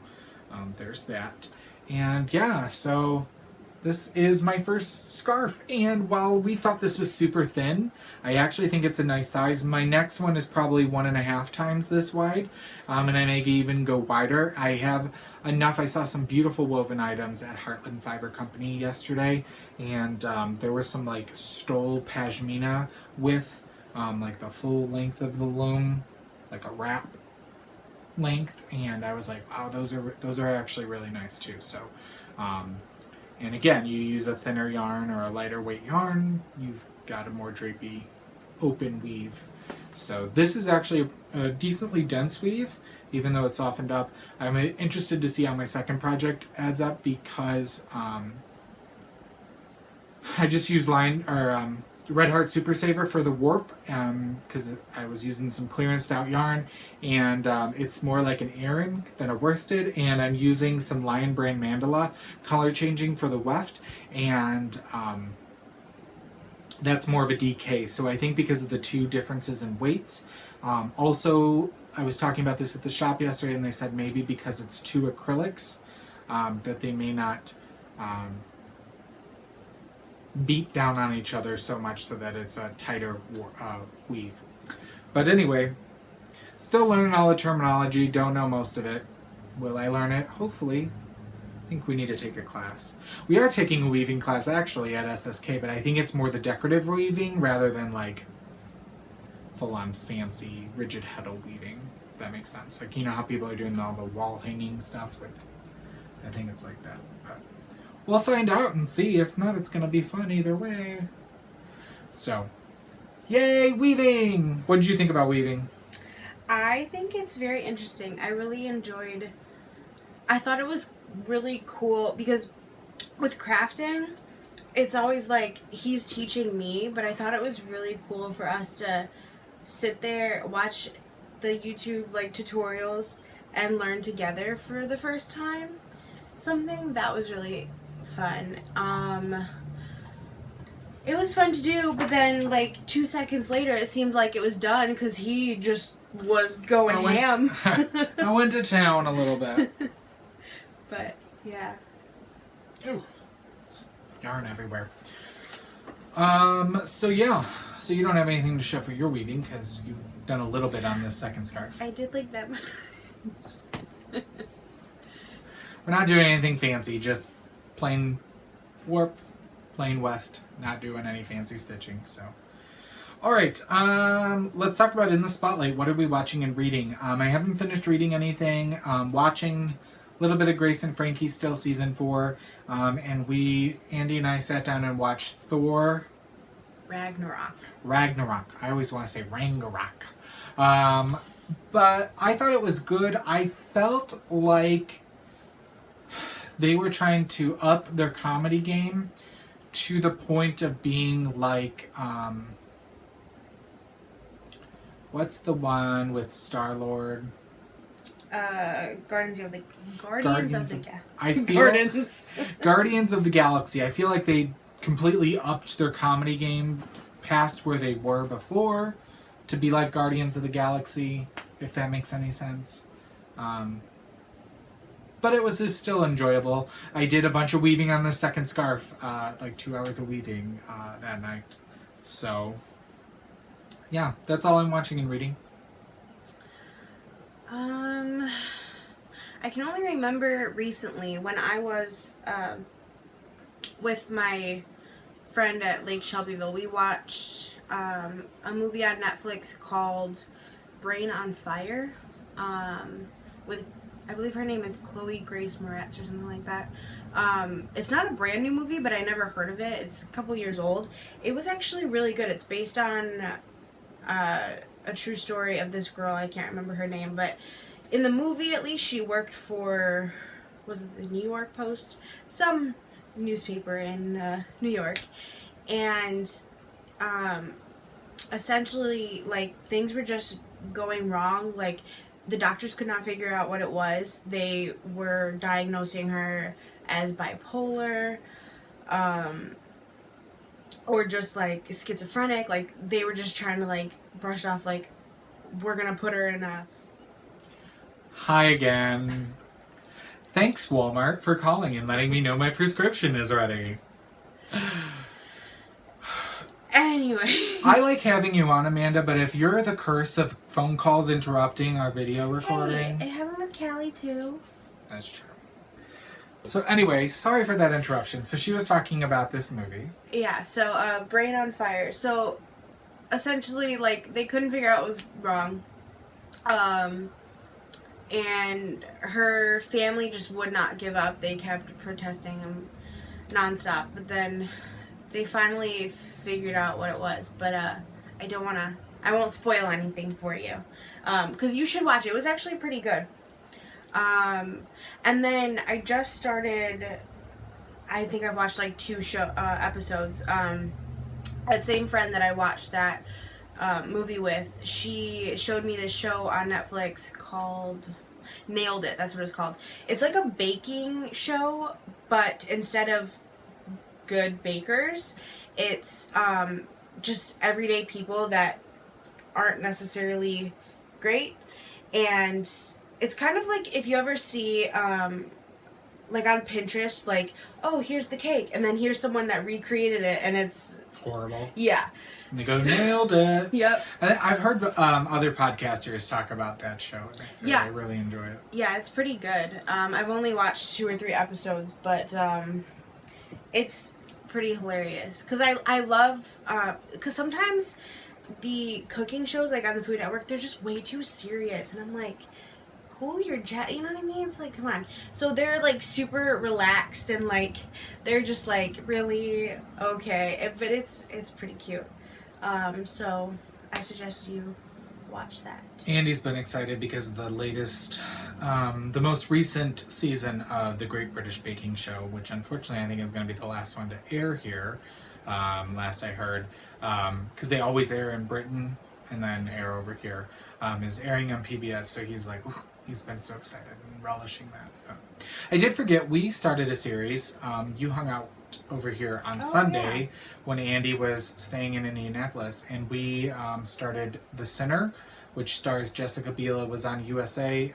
there's that. And yeah, so this is my first scarf. And while we thought this was super thin, I actually think it's a nice size. My next one is probably 1.5 times this wide. And I may even go wider. I have enough. I saw some beautiful woven items at Heartland Fiber Company yesterday. And there was some like stole pashmina with like the full length of the loom, like a wrap length. And I was like, wow, those are actually really nice too. So and again, you use a thinner yarn or a lighter weight yarn, you've got a more drapey open weave. So this is actually a decently dense weave, even though it's softened up. I'm interested to see how my second project adds up because I just used Red Heart Super Saver for the warp because I was using some clearance out yarn, and it's more like an Aran than a worsted, and I'm using some Lion Brand Mandala color changing for the weft, and that's more of a DK. So I think because of the two differences in weights. Also, I was talking about this at the shop yesterday, and they said maybe because it's two acrylics that they may not beat down on each other so much so that it's a tighter weave. But anyway, still learning all the terminology, don't know most of it. Will I learn it? Hopefully. I think we need to take a class. We are taking a weaving class actually at SSK, but I think it's more the decorative weaving rather than like full-on fancy rigid heddle weaving, if that makes sense. Like, you know how people are doing all the wall hanging stuff with, I think it's like that. But we'll find out and see. If not, it's going to be fun either way. So, yay, weaving! What did you think about weaving? I think it's very interesting. I really enjoyed... I thought it was really cool because with crafting, it's always like he's teaching me, but I thought it was really cool for us to sit there, watch the YouTube like tutorials and learn together for the first time. Something that was really fun. It was fun to do, but then like 2 seconds later it seemed like it was done because he just was going ham. I went to town a little bit. But yeah. Ooh, yarn everywhere. So yeah, so you don't have anything to show for your weaving because you've done a little bit on this second scarf. I did like that. We're not doing anything fancy, just plain warp, plain weft, not doing any fancy stitching. So, all right, let's talk about In the Spotlight. What are we watching and reading? I haven't finished reading anything. Watching a little bit of Grace and Frankie still season 4, and Andy and I sat down and watched Thor Ragnarok. I always want to say Ragnarok. But I thought it was good. I felt like they were trying to up their comedy game to the point of being like, what's the one with Star-Lord? Guardians of the Guardians of the Galaxy. I feel like they completely upped their comedy game past where they were before to be like Guardians of the Galaxy, if that makes any sense. But it was just still enjoyable. I did a bunch of weaving on the second scarf, like 2 hours of weaving that night. So, yeah, that's all I'm watching and reading. I can only remember recently when I was with my friend at Lake Shelbyville, we watched a movie on Netflix called Brain on Fire, with, I believe her name is Chloe Grace Moretz or something like that. It's not a brand new movie, but I never heard of it. It's a couple years old. It was actually really good. It's based on a true story of this girl. I can't remember her name, but in the movie, at least, she worked for, was it the New York Post? Some newspaper in New York. And essentially, like, things were just going wrong. Like, the doctors could not figure out what it was. They were diagnosing her as bipolar, or just like schizophrenic. Like, they were just trying to like brush off, like, we're gonna put her in a. Hi again. Thanks, Walmart, for calling and letting me know my prescription is ready. Anyway. I like having you on, Amanda, but if you're the curse of phone calls interrupting our video recording... Hey, it happened with Callie too. That's true. So anyway, sorry for that interruption. So she was talking about this movie. Yeah, so Brain on Fire. So essentially, like, they couldn't figure out what was wrong. And her family just would not give up. They kept protesting him nonstop. But then they finally figured out what it was. But I won't spoil anything for you. Because you should watch it. It was actually pretty good. And then I just started, I think I've watched like 2 episodes. That same friend that I watched that movie with, she showed me this show on Netflix called Nailed It. That's what it's called. It's like a baking show, but instead of good bakers, it's just everyday people that aren't necessarily great. And it's kind of like if you ever see like on Pinterest, like, oh, here's the cake, and then here's someone that recreated it, and it's horrible. Yeah. And they go, nailed it. Yep. I've heard other podcasters talk about that show. They say they really enjoy it. Yeah, it's pretty good. I've only watched 2 or 3 episodes, but it's pretty hilarious. Because I love, because sometimes the cooking shows, like on the Food Network, they're just way too serious. And I'm like, cool your jet, you know what I mean? It's like, come on. So they're like super relaxed and like they're just like really okay, but it's pretty cute. So I suggest you watch that. Andy's been excited because the latest, the most recent season of the Great British Baking Show, which unfortunately I think is going to be the last one to air here, last I heard, because they always air in Britain and then air over here, is airing on PBS. So he's like, ooh, he's been so excited and relishing that. I did forget, we started a series. You hung out over here on Sunday when Andy was staying in Indianapolis, and we started The Sinner, which stars Jessica Biel. Was on USA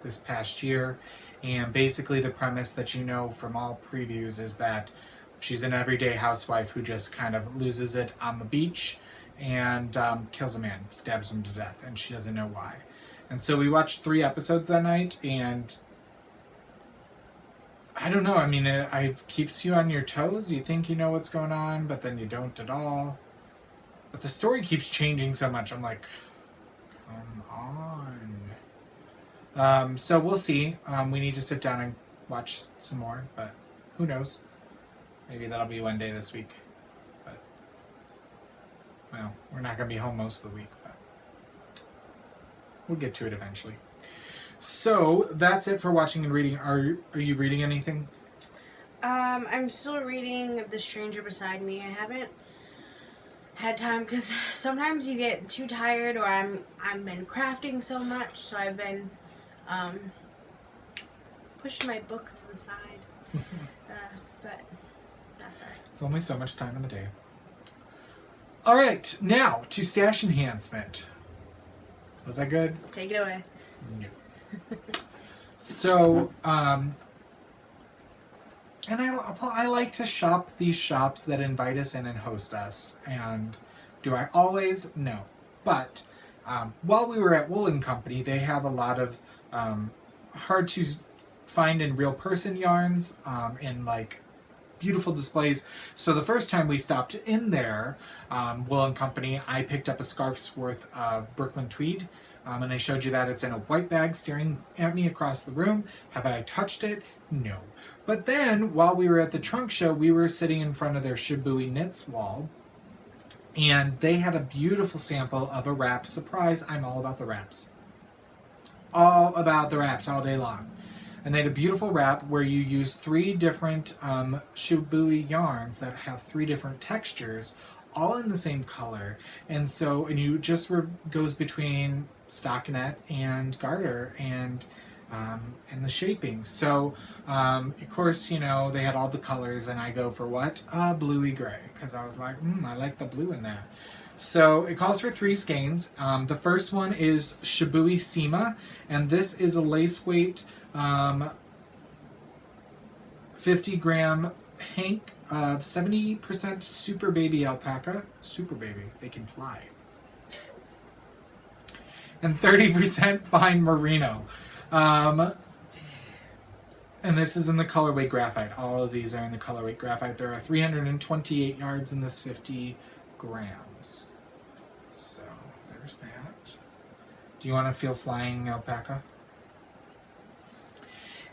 this past year, and basically the premise that you know from all previews is that she's an everyday housewife who just kind of loses it on the beach and kills a man, stabs him to death, and she doesn't know why. And so we watched 3 episodes that night, and I don't know, I mean, it keeps you on your toes. You think you know what's going on, but then you don't at all. But the story keeps changing so much, I'm like, come on. So we'll see. We need to sit down and watch some more, but who knows? Maybe that'll be one day this week. But, well, we're not going to be home most of the week, but we'll get to it eventually. So that's it for watching and reading. Are you reading anything? I'm still reading The Stranger Beside Me. I haven't had time because sometimes you get too tired, or I've been crafting so much, so I've been pushing my book to the side. But that's alright. It's only so much time in the day. All right, now to stash enhancement. Was that good? Take it away. No. So, and I like to shop these shops that invite us in and host us. And do I always? No. But while we were at Wool & Company, they have a lot of hard to find in real person yarns in like beautiful displays. So the first time we stopped in there, Will & Company, I picked up a scarf's worth of Brooklyn tweed. And I showed you that it's in a white bag staring at me across the room. Have I touched it? No. But then, while we were at the trunk show, we were sitting in front of their Shibui Knits wall. And they had a beautiful sample of a wrap. Surprise, I'm all about the wraps. All about the wraps all day long. And they had a beautiful wrap where you use 3 different Shibui yarns that have 3 different textures, all in the same color. And you just goes between stockinette and garter and the shaping. So, of course, they had all the colors, and I go for what? Bluey gray, because I was like, I like the blue in that. So it calls for 3 skeins. The first one is Shibui Sima, and this is a lace weight 50-gram hank of 70% super baby alpaca. Super baby, they can fly. And 30% fine merino. And this is in the colorway graphite. All of these are in the colorway graphite. There are 328 yards in this 50 grams. So there's that. Do you want to feel flying alpaca?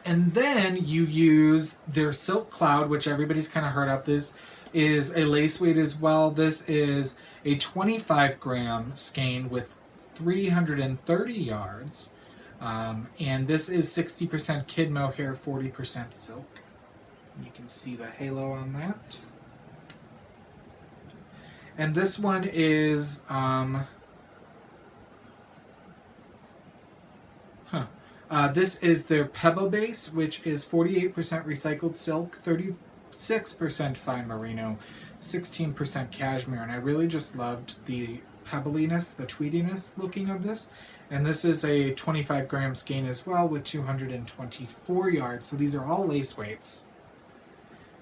And then you use their Silk Cloud, which everybody's kind of heard of. This is a lace weight as well. This is a 25-gram skein with 330 yards. And this is 60% kid mohair, 40% silk. You can see the halo on that. And this one is this is their Pebble Base, which is 48% recycled silk, 36% fine merino, 16% cashmere. And I really just loved the pebbliness, the tweediness looking of this. And this is a 25-gram skein as well with 224 yards. So these are all lace weights.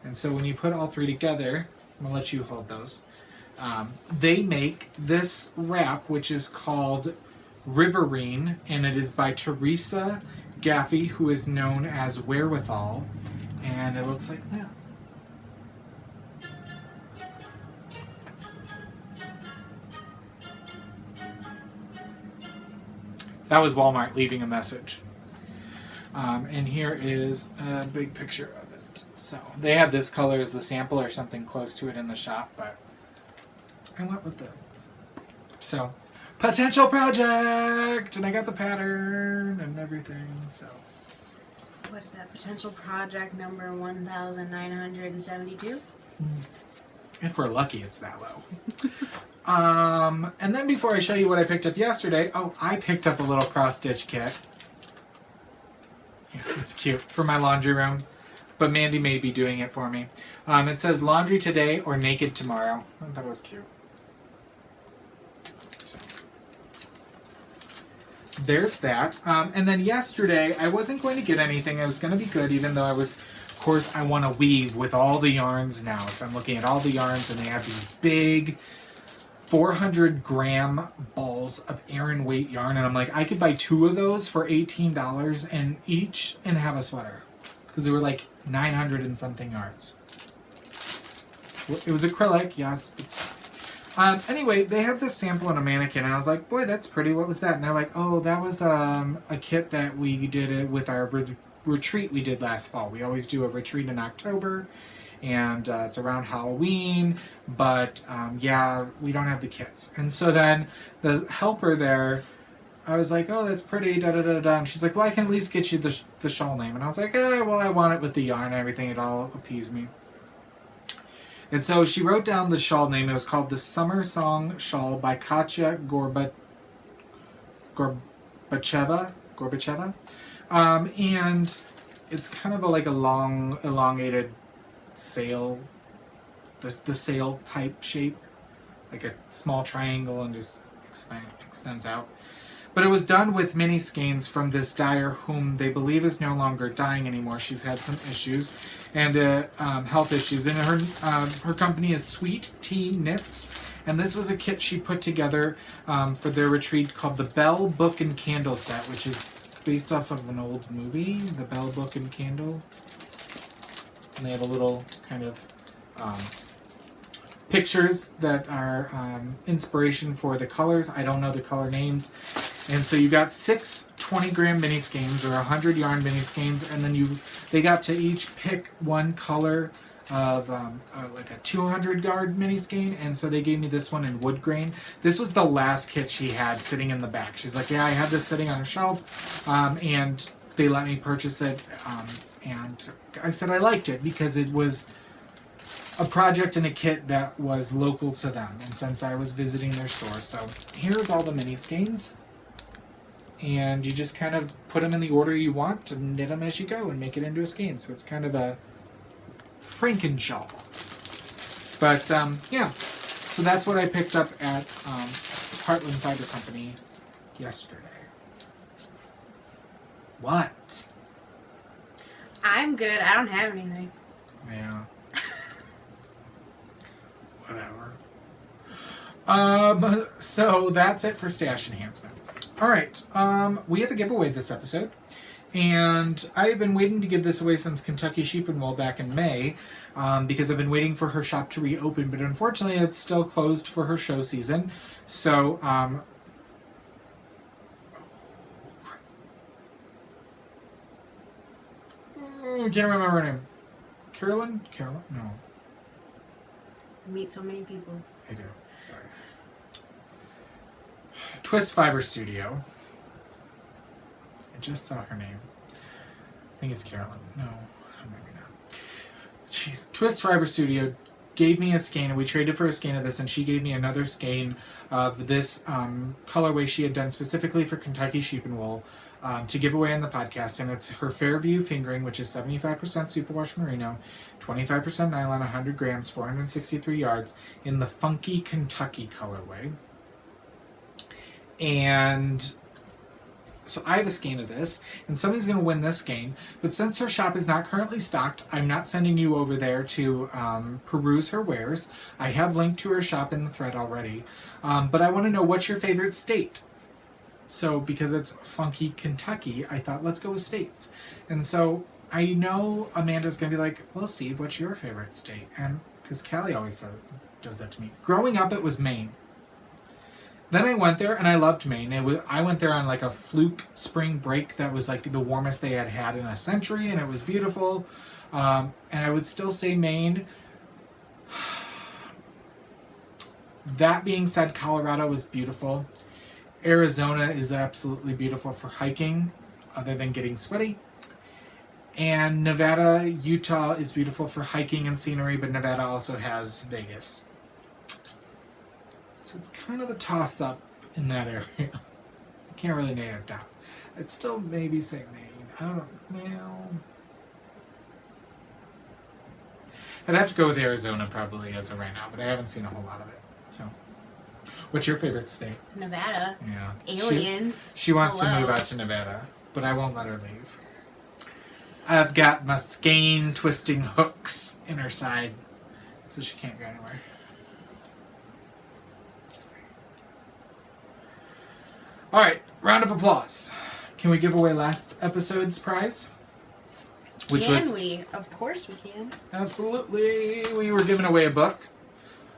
And so when you put all 3 together, I'm going to let you hold those. They make this wrap, which is called Riverine, and it is by Teresa Gaffey, who is known as Wherewithal, and it looks like that. That was Walmart leaving a message. And here is a big picture of it. So they have this color as the sample or something close to it in the shop, but I went with this. So potential project, and I got the pattern and everything. So What is that? Potential project number 1972? If we're lucky, it's that low. And then before I show you what I picked up yesterday, I picked up a little cross-stitch kit. Yeah, it's cute for my laundry room, but Mandy may be doing it for me. It says laundry today or naked tomorrow. I thought it was cute. So there's that. And then yesterday, I wasn't going to get anything. I was going to be good, even though of course, I want to weave with all the yarns now. So I'm looking at all the yarns, and they have these big 400-gram balls of Aran weight yarn, and I'm like, I could buy 2 of those for $18 and each and have a sweater, because they were like 900 and something yards. It was acrylic, yes, but anyway, they had this sample on a mannequin, and I was like, boy, that's pretty. What was that? And they're like, oh, that was a kit that we did with our retreat we did last fall. We always do a retreat in October, and it's around Halloween, but yeah, we don't have the kits. And so then the helper there, I was like, oh, that's pretty, da-da-da-da, and she's like, well, I can at least get you the shawl name. And I was like, well, I want it with the yarn and everything. It all appeased me. And so she wrote down the shawl name. It was called the Summer Song Shawl by Katya Gorbacheva. And it's kind of like a long, elongated sail, the sail type shape, like a small triangle, and just extends out. But it was done with mini skeins from this dyer whom they believe is no longer dyeing anymore. She's had some issues and health issues. And her company is Sweet Tea Knits. And this was a kit she put together for their retreat called the Bell Book and Candle Set, which is based off of an old movie, The Bell Book and Candle. And they have a little kind of pictures that are inspiration for the colors. I don't know the color names. And so you got 6 20-gram mini skeins or 100 yarn mini skeins, and then they got to each pick one color of like a 200 yard mini skein, and so they gave me this one in wood grain. This was the last kit she had sitting in the back. She's like, yeah, I had this sitting on a shelf, and they let me purchase it, and I said I liked it because it was a project and a kit that was local to them, and since I was visiting their store. So here's all the mini skeins, and you just kind of put them in the order you want and knit them as you go and make it into a skein. So it's kind of a Frankenshawl. But yeah, so that's what I picked up at Heartland Fiber Company yesterday. What? I'm good. I don't have anything. Yeah. Whatever. So that's it for Stash Enhancement. All right. We have a giveaway this episode. And I've been waiting to give this away since Kentucky Sheep and Wool back in May, because I've been waiting for her shop to reopen, but unfortunately it's still closed for her show season. So, can't remember her name. Carolyn? No. I meet so many people. I do. Sorry. Twist Fiber Studio. I just saw her name. I think it's Carolyn. No, maybe not. Jeez. Twist Fiber Studio gave me a skein, and we traded for a skein of this, and she gave me another skein of this colorway she had done specifically for Kentucky Sheep and Wool to give away on the podcast. And it's her Fairview fingering, which is 75% superwash merino, 25% nylon, 100 grams, 463 yards, in the Funky Kentucky colorway. And so I have a skein of this, and somebody's going to win this skein. But since her shop is not currently stocked, I'm not sending you over there to peruse her wares. I have linked to her shop in the thread already. But I want to know, what's your favorite state? So because it's Funky Kentucky, I thought, let's go with states. And so I know Amanda's going to be like, well, Steve, what's your favorite state? And because Callie always does that to me. Growing up, it was Maine. Then I went there, and I loved Maine. I went there on like a fluke spring break that was like the warmest they had had in a century, and it was beautiful. And I would still say Maine. That being said, Colorado was beautiful. Arizona is absolutely beautiful for hiking, other than getting sweaty. And Nevada, Utah is beautiful for hiking and scenery, but Nevada also has Vegas. So it's kind of a toss-up in that area. I can't really nail it down. I'd still maybe say Maine. I don't know. I'd have to go with Arizona probably as of right now, but I haven't seen a whole lot of it. So, what's your favorite state? Nevada. Yeah. Aliens. She wants Hello. to move out to Nevada, but I won't let her leave. I've got my skein twisting hooks in her side, so she can't go anywhere. All right, round of applause. Can we give away last episode's prize? Can we? Of course we can. Absolutely. We were giving away a book,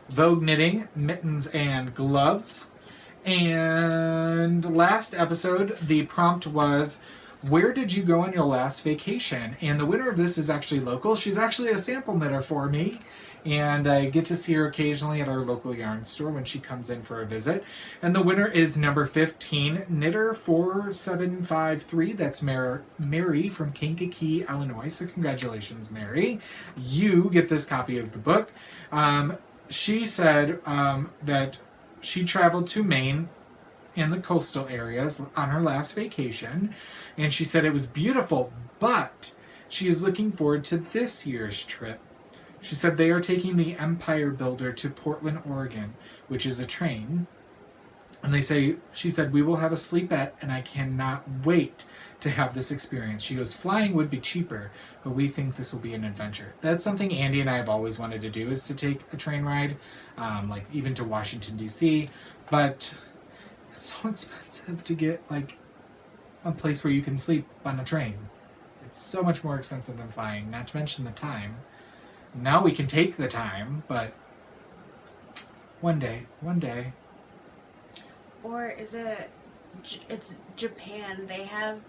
Vogue Knitting, Mittens and Gloves. And last episode, the prompt was, where did you go on your last vacation? And the winner of this is actually local. She's actually a sample knitter for me. And I get to see her occasionally at our local yarn store when she comes in for a visit. And the winner is number 15, Knitter 4753. That's Mary from Kankakee, Illinois. So congratulations, Mary. You get this copy of the book. She said that she traveled to Maine in the coastal areas on her last vacation. And she said it was beautiful, but she is looking forward to this year's trip. She said they are taking the Empire Builder to Portland, Oregon, which is a train. And she said, we will have a sleepette, and I cannot wait to have this experience. She goes, flying would be cheaper, but we think this will be an adventure. That's something Andy and I have always wanted to do, is to take a train ride, like even to Washington, D.C. But it's so expensive to get like a place where you can sleep on a train. It's so much more expensive than flying, not to mention the time. Now we can take the time, but one day. Or is it? It's Japan. They have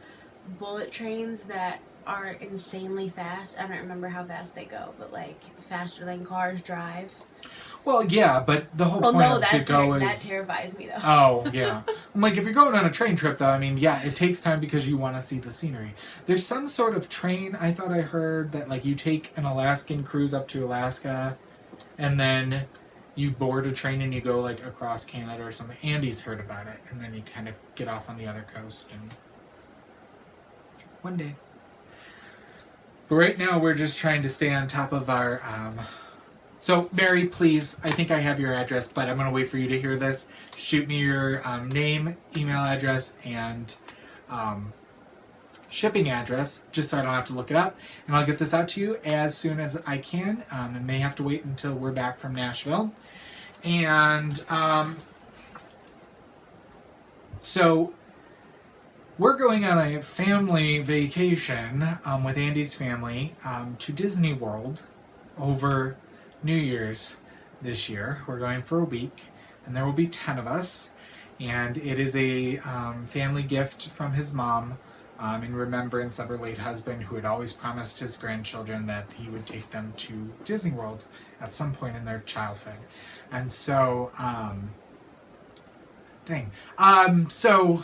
bullet trains that are insanely fast. I don't remember how fast they go, but like faster than cars drive. Well, yeah, but the whole Well, point no, of that to go is... that terrifies me though. Oh, yeah. I'm like, if you're going on a train trip, though, I mean, yeah, it takes time because you want to see the scenery. There's some sort of train, I thought I heard, that, like, you take an Alaskan cruise up to Alaska, and then you board a train and you go, like, across Canada or something. Andy's heard about it, and then you kind of get off on the other coast, and one day. But right now, we're just trying to stay on top of our... So, Mary, please, I think I have your address, but I'm going to wait for you to hear this. Shoot me your name, email address, and shipping address, just so I don't have to look it up. And I'll get this out to you as soon as I can. I may have to wait until we're back from Nashville. And so we're going on a family vacation with Andy's family to Disney World over New Year's this year. We're going for a week, and there will be 10 of us, and it is a family gift from his mom in remembrance of her late husband, who had always promised his grandchildren that he would take them to Disney World at some point in their childhood. And so so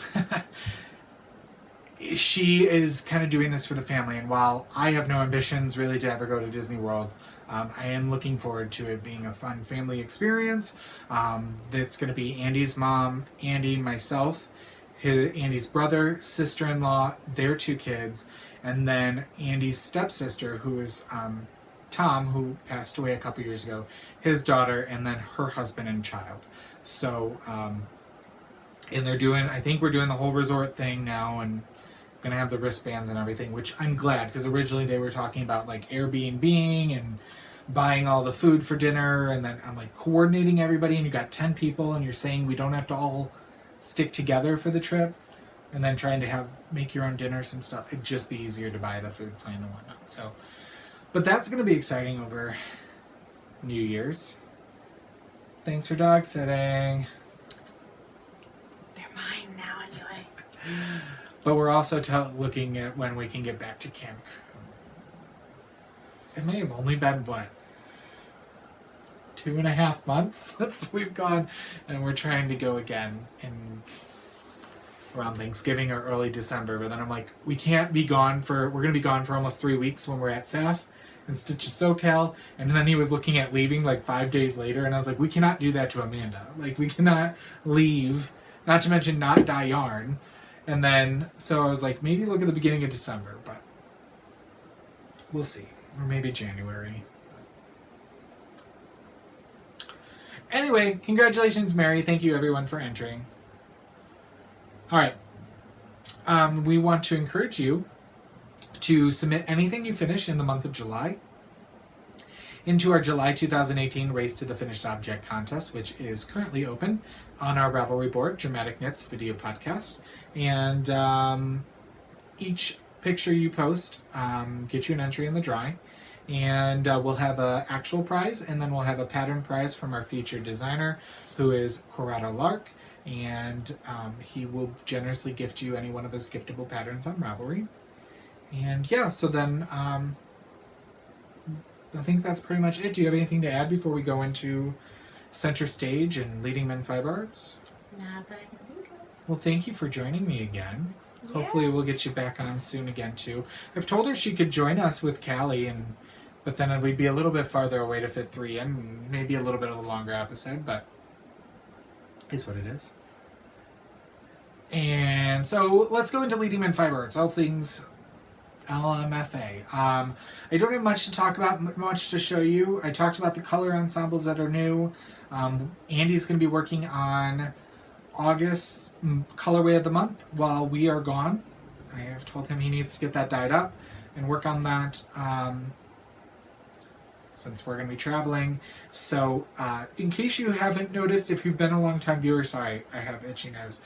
she is kind of doing this for the family, and while I have no ambitions really to ever go to Disney World, I am looking forward to it being a fun family experience. That's going to be Andy's mom, Andy, myself, Andy's brother, sister-in-law, their 2 kids, and then Andy's stepsister, who is Tom, who passed away a couple years ago, his daughter, and then her husband and child. So, and I think we're doing the whole resort thing now, and going to have the wristbands and everything, which I'm glad, because originally they were talking about like Airbnb and buying all the food for dinner, and then I'm like coordinating everybody, and you got 10 people, and you're saying we don't have to all stick together for the trip, and then trying to make your own dinners and stuff. It'd just be easier to buy the food plan and whatnot. So, but that's going to be exciting over New Year's. Thanks for dog sitting. They're mine now anyway. But we're also looking at when we can get back to camp. It may have only been, 2.5 months since we've gone, and we're trying to go again in around Thanksgiving or early December. But then I'm like, we're going to be gone for almost 3 weeks when we're at SAF and Stitch of SoCal. And then he was looking at leaving like 5 days later, and I was like, we cannot do that to Amanda. Like, we cannot leave, not to mention not dye yarn. And then, so I was like, maybe look at the beginning of December, but we'll see. Or maybe January. Anyway, congratulations, Mary. Thank you, everyone, for entering. All right. We want to encourage you to submit anything you finish in the month of July into our July 2018 Race to the Finished Object contest, which is currently open on our Ravelry board, Dramatic Knits Video Podcast. And each picture you post gets you an entry in the drawing. And we'll have an actual prize, and then we'll have a pattern prize from our featured designer, who is Corrado Lark. And he will generously gift you any one of his giftable patterns on Ravelry. And yeah, so then I think that's pretty much it. Do you have anything to add before we go into Center Stage and Leading Men Fiber Arts? Not that I can think of. Well, thank you for joining me again. Yeah. Hopefully we'll get you back on soon again, too. I've told her she could join us with Callie, but then we'd be a little bit farther away to fit 3 in, maybe a little bit of a longer episode, but is what it is. And so let's go into Leading Men Fiber Arts, all things LMFA. I don't have much to talk about, much to show you. I talked about the color ensembles that are new. Andy's going to be working on August colorway of the month while we are gone. I have told him he needs to get that dyed up and work on that since we're going to be traveling. So in case you haven't noticed, if you've been a long time viewer, sorry, I have itchy nose.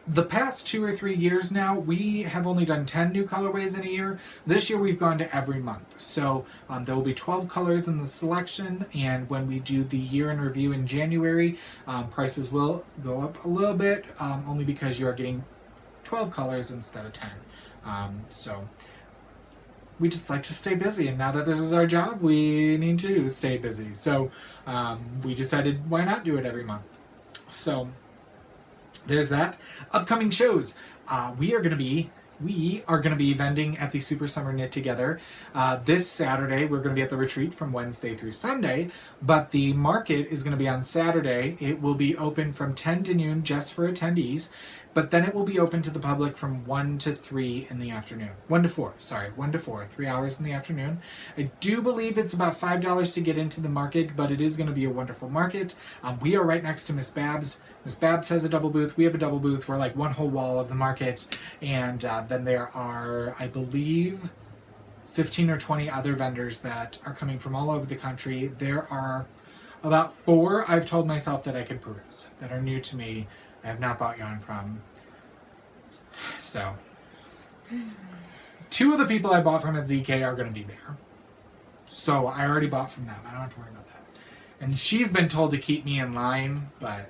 The past 2 or 3 years now, we have only done 10 new colorways in a year. This year we've gone to every month. So there will be 12 colors in the selection, and when we do the year in review in January, prices will go up a little bit, only because you are getting 12 colors instead of 10. So we just like to stay busy, and now that this is our job, we need to stay busy. So we decided, why not do it every month? So there's that. Upcoming shows. We are going to be vending at the Super Summer Knit Together. This Saturday, we're going to be at the retreat from Wednesday through Sunday, but the market is going to be on Saturday. It will be open from 10 to noon just for attendees, but then it will be open to the public from 1 to 3 in the afternoon. 1 to 4, 3 hours in the afternoon. I do believe it's about $5 to get into the market, but it is going to be a wonderful market. We are right next to Miss Babs. Miss Babs has a double booth. We have a double booth. We're like one whole wall of the market. And then there are, I believe, 15 or 20 other vendors that are coming from all over the country. There are about 4 I've told myself that I could peruse that are new to me. I have not bought yarn from. So 2 of the people I bought from at ZK are going to be there. So I already bought from them. I don't have to worry about that. And she's been told to keep me in line, but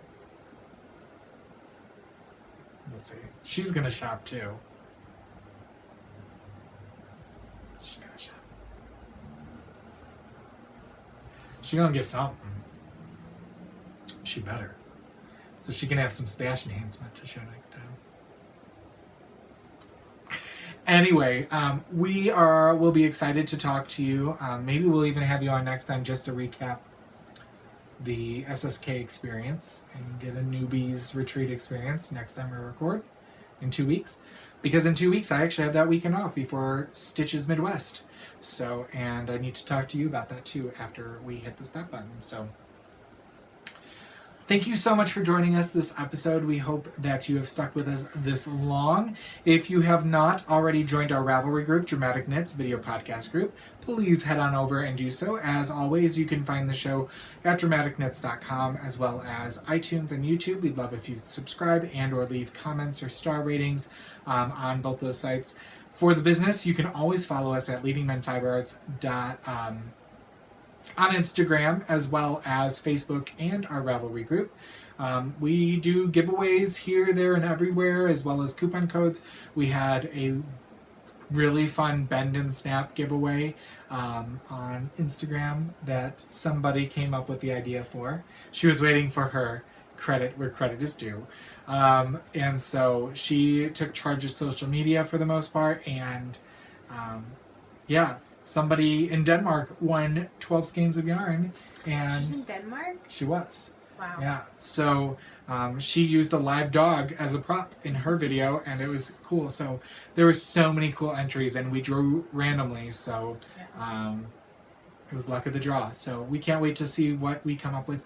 we'll see. She's going to shop too. She's going to shop. She's going to get something. She better. So she can have some stash enhancement to show next time. Anyway, we'll be excited to talk to you. Maybe we'll even have you on next time just to recap the SSK experience and get a newbie's retreat experience next time we record in 2 weeks. Because in 2 weeks, I actually have that weekend off before Stitches Midwest. So, and I need to talk to you about that too after we hit the stop button. So, thank you so much for joining us this episode. We hope that you have stuck with us this long. If you have not already joined our Ravelry group, Dramatic Knits video podcast group, please head on over and do so. As always, you can find the show at dramaticknits.com as well as iTunes and YouTube. We'd love if you subscribe and or leave comments or star ratings on both those sites. For the business, you can always follow us at leadingmenfiberarts on Instagram as well as Facebook and our Ravelry group. We do giveaways here, there, and everywhere, as well as coupon codes. We had a really fun bend and snap giveaway on Instagram that somebody came up with the idea for. She was waiting for her credit where credit is due. And so she took charge of social media for the most part, and yeah, somebody in Denmark won 12 skeins of yarn. And she's in Denmark? She was. Wow. Yeah. So she used a live dog as a prop in her video, and it was cool. So there were so many cool entries, and we drew randomly. So it was luck of the draw. So we can't wait to see what we come up with.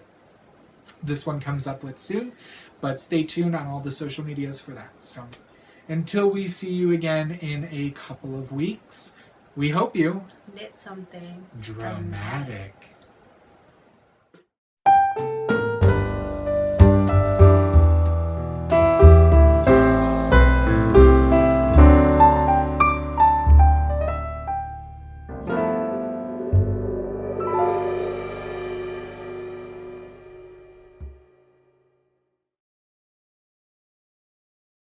This one comes up with soon, but stay tuned on all the social medias for that. So until we see you again in a couple of weeks, we hope you knit something dramatic.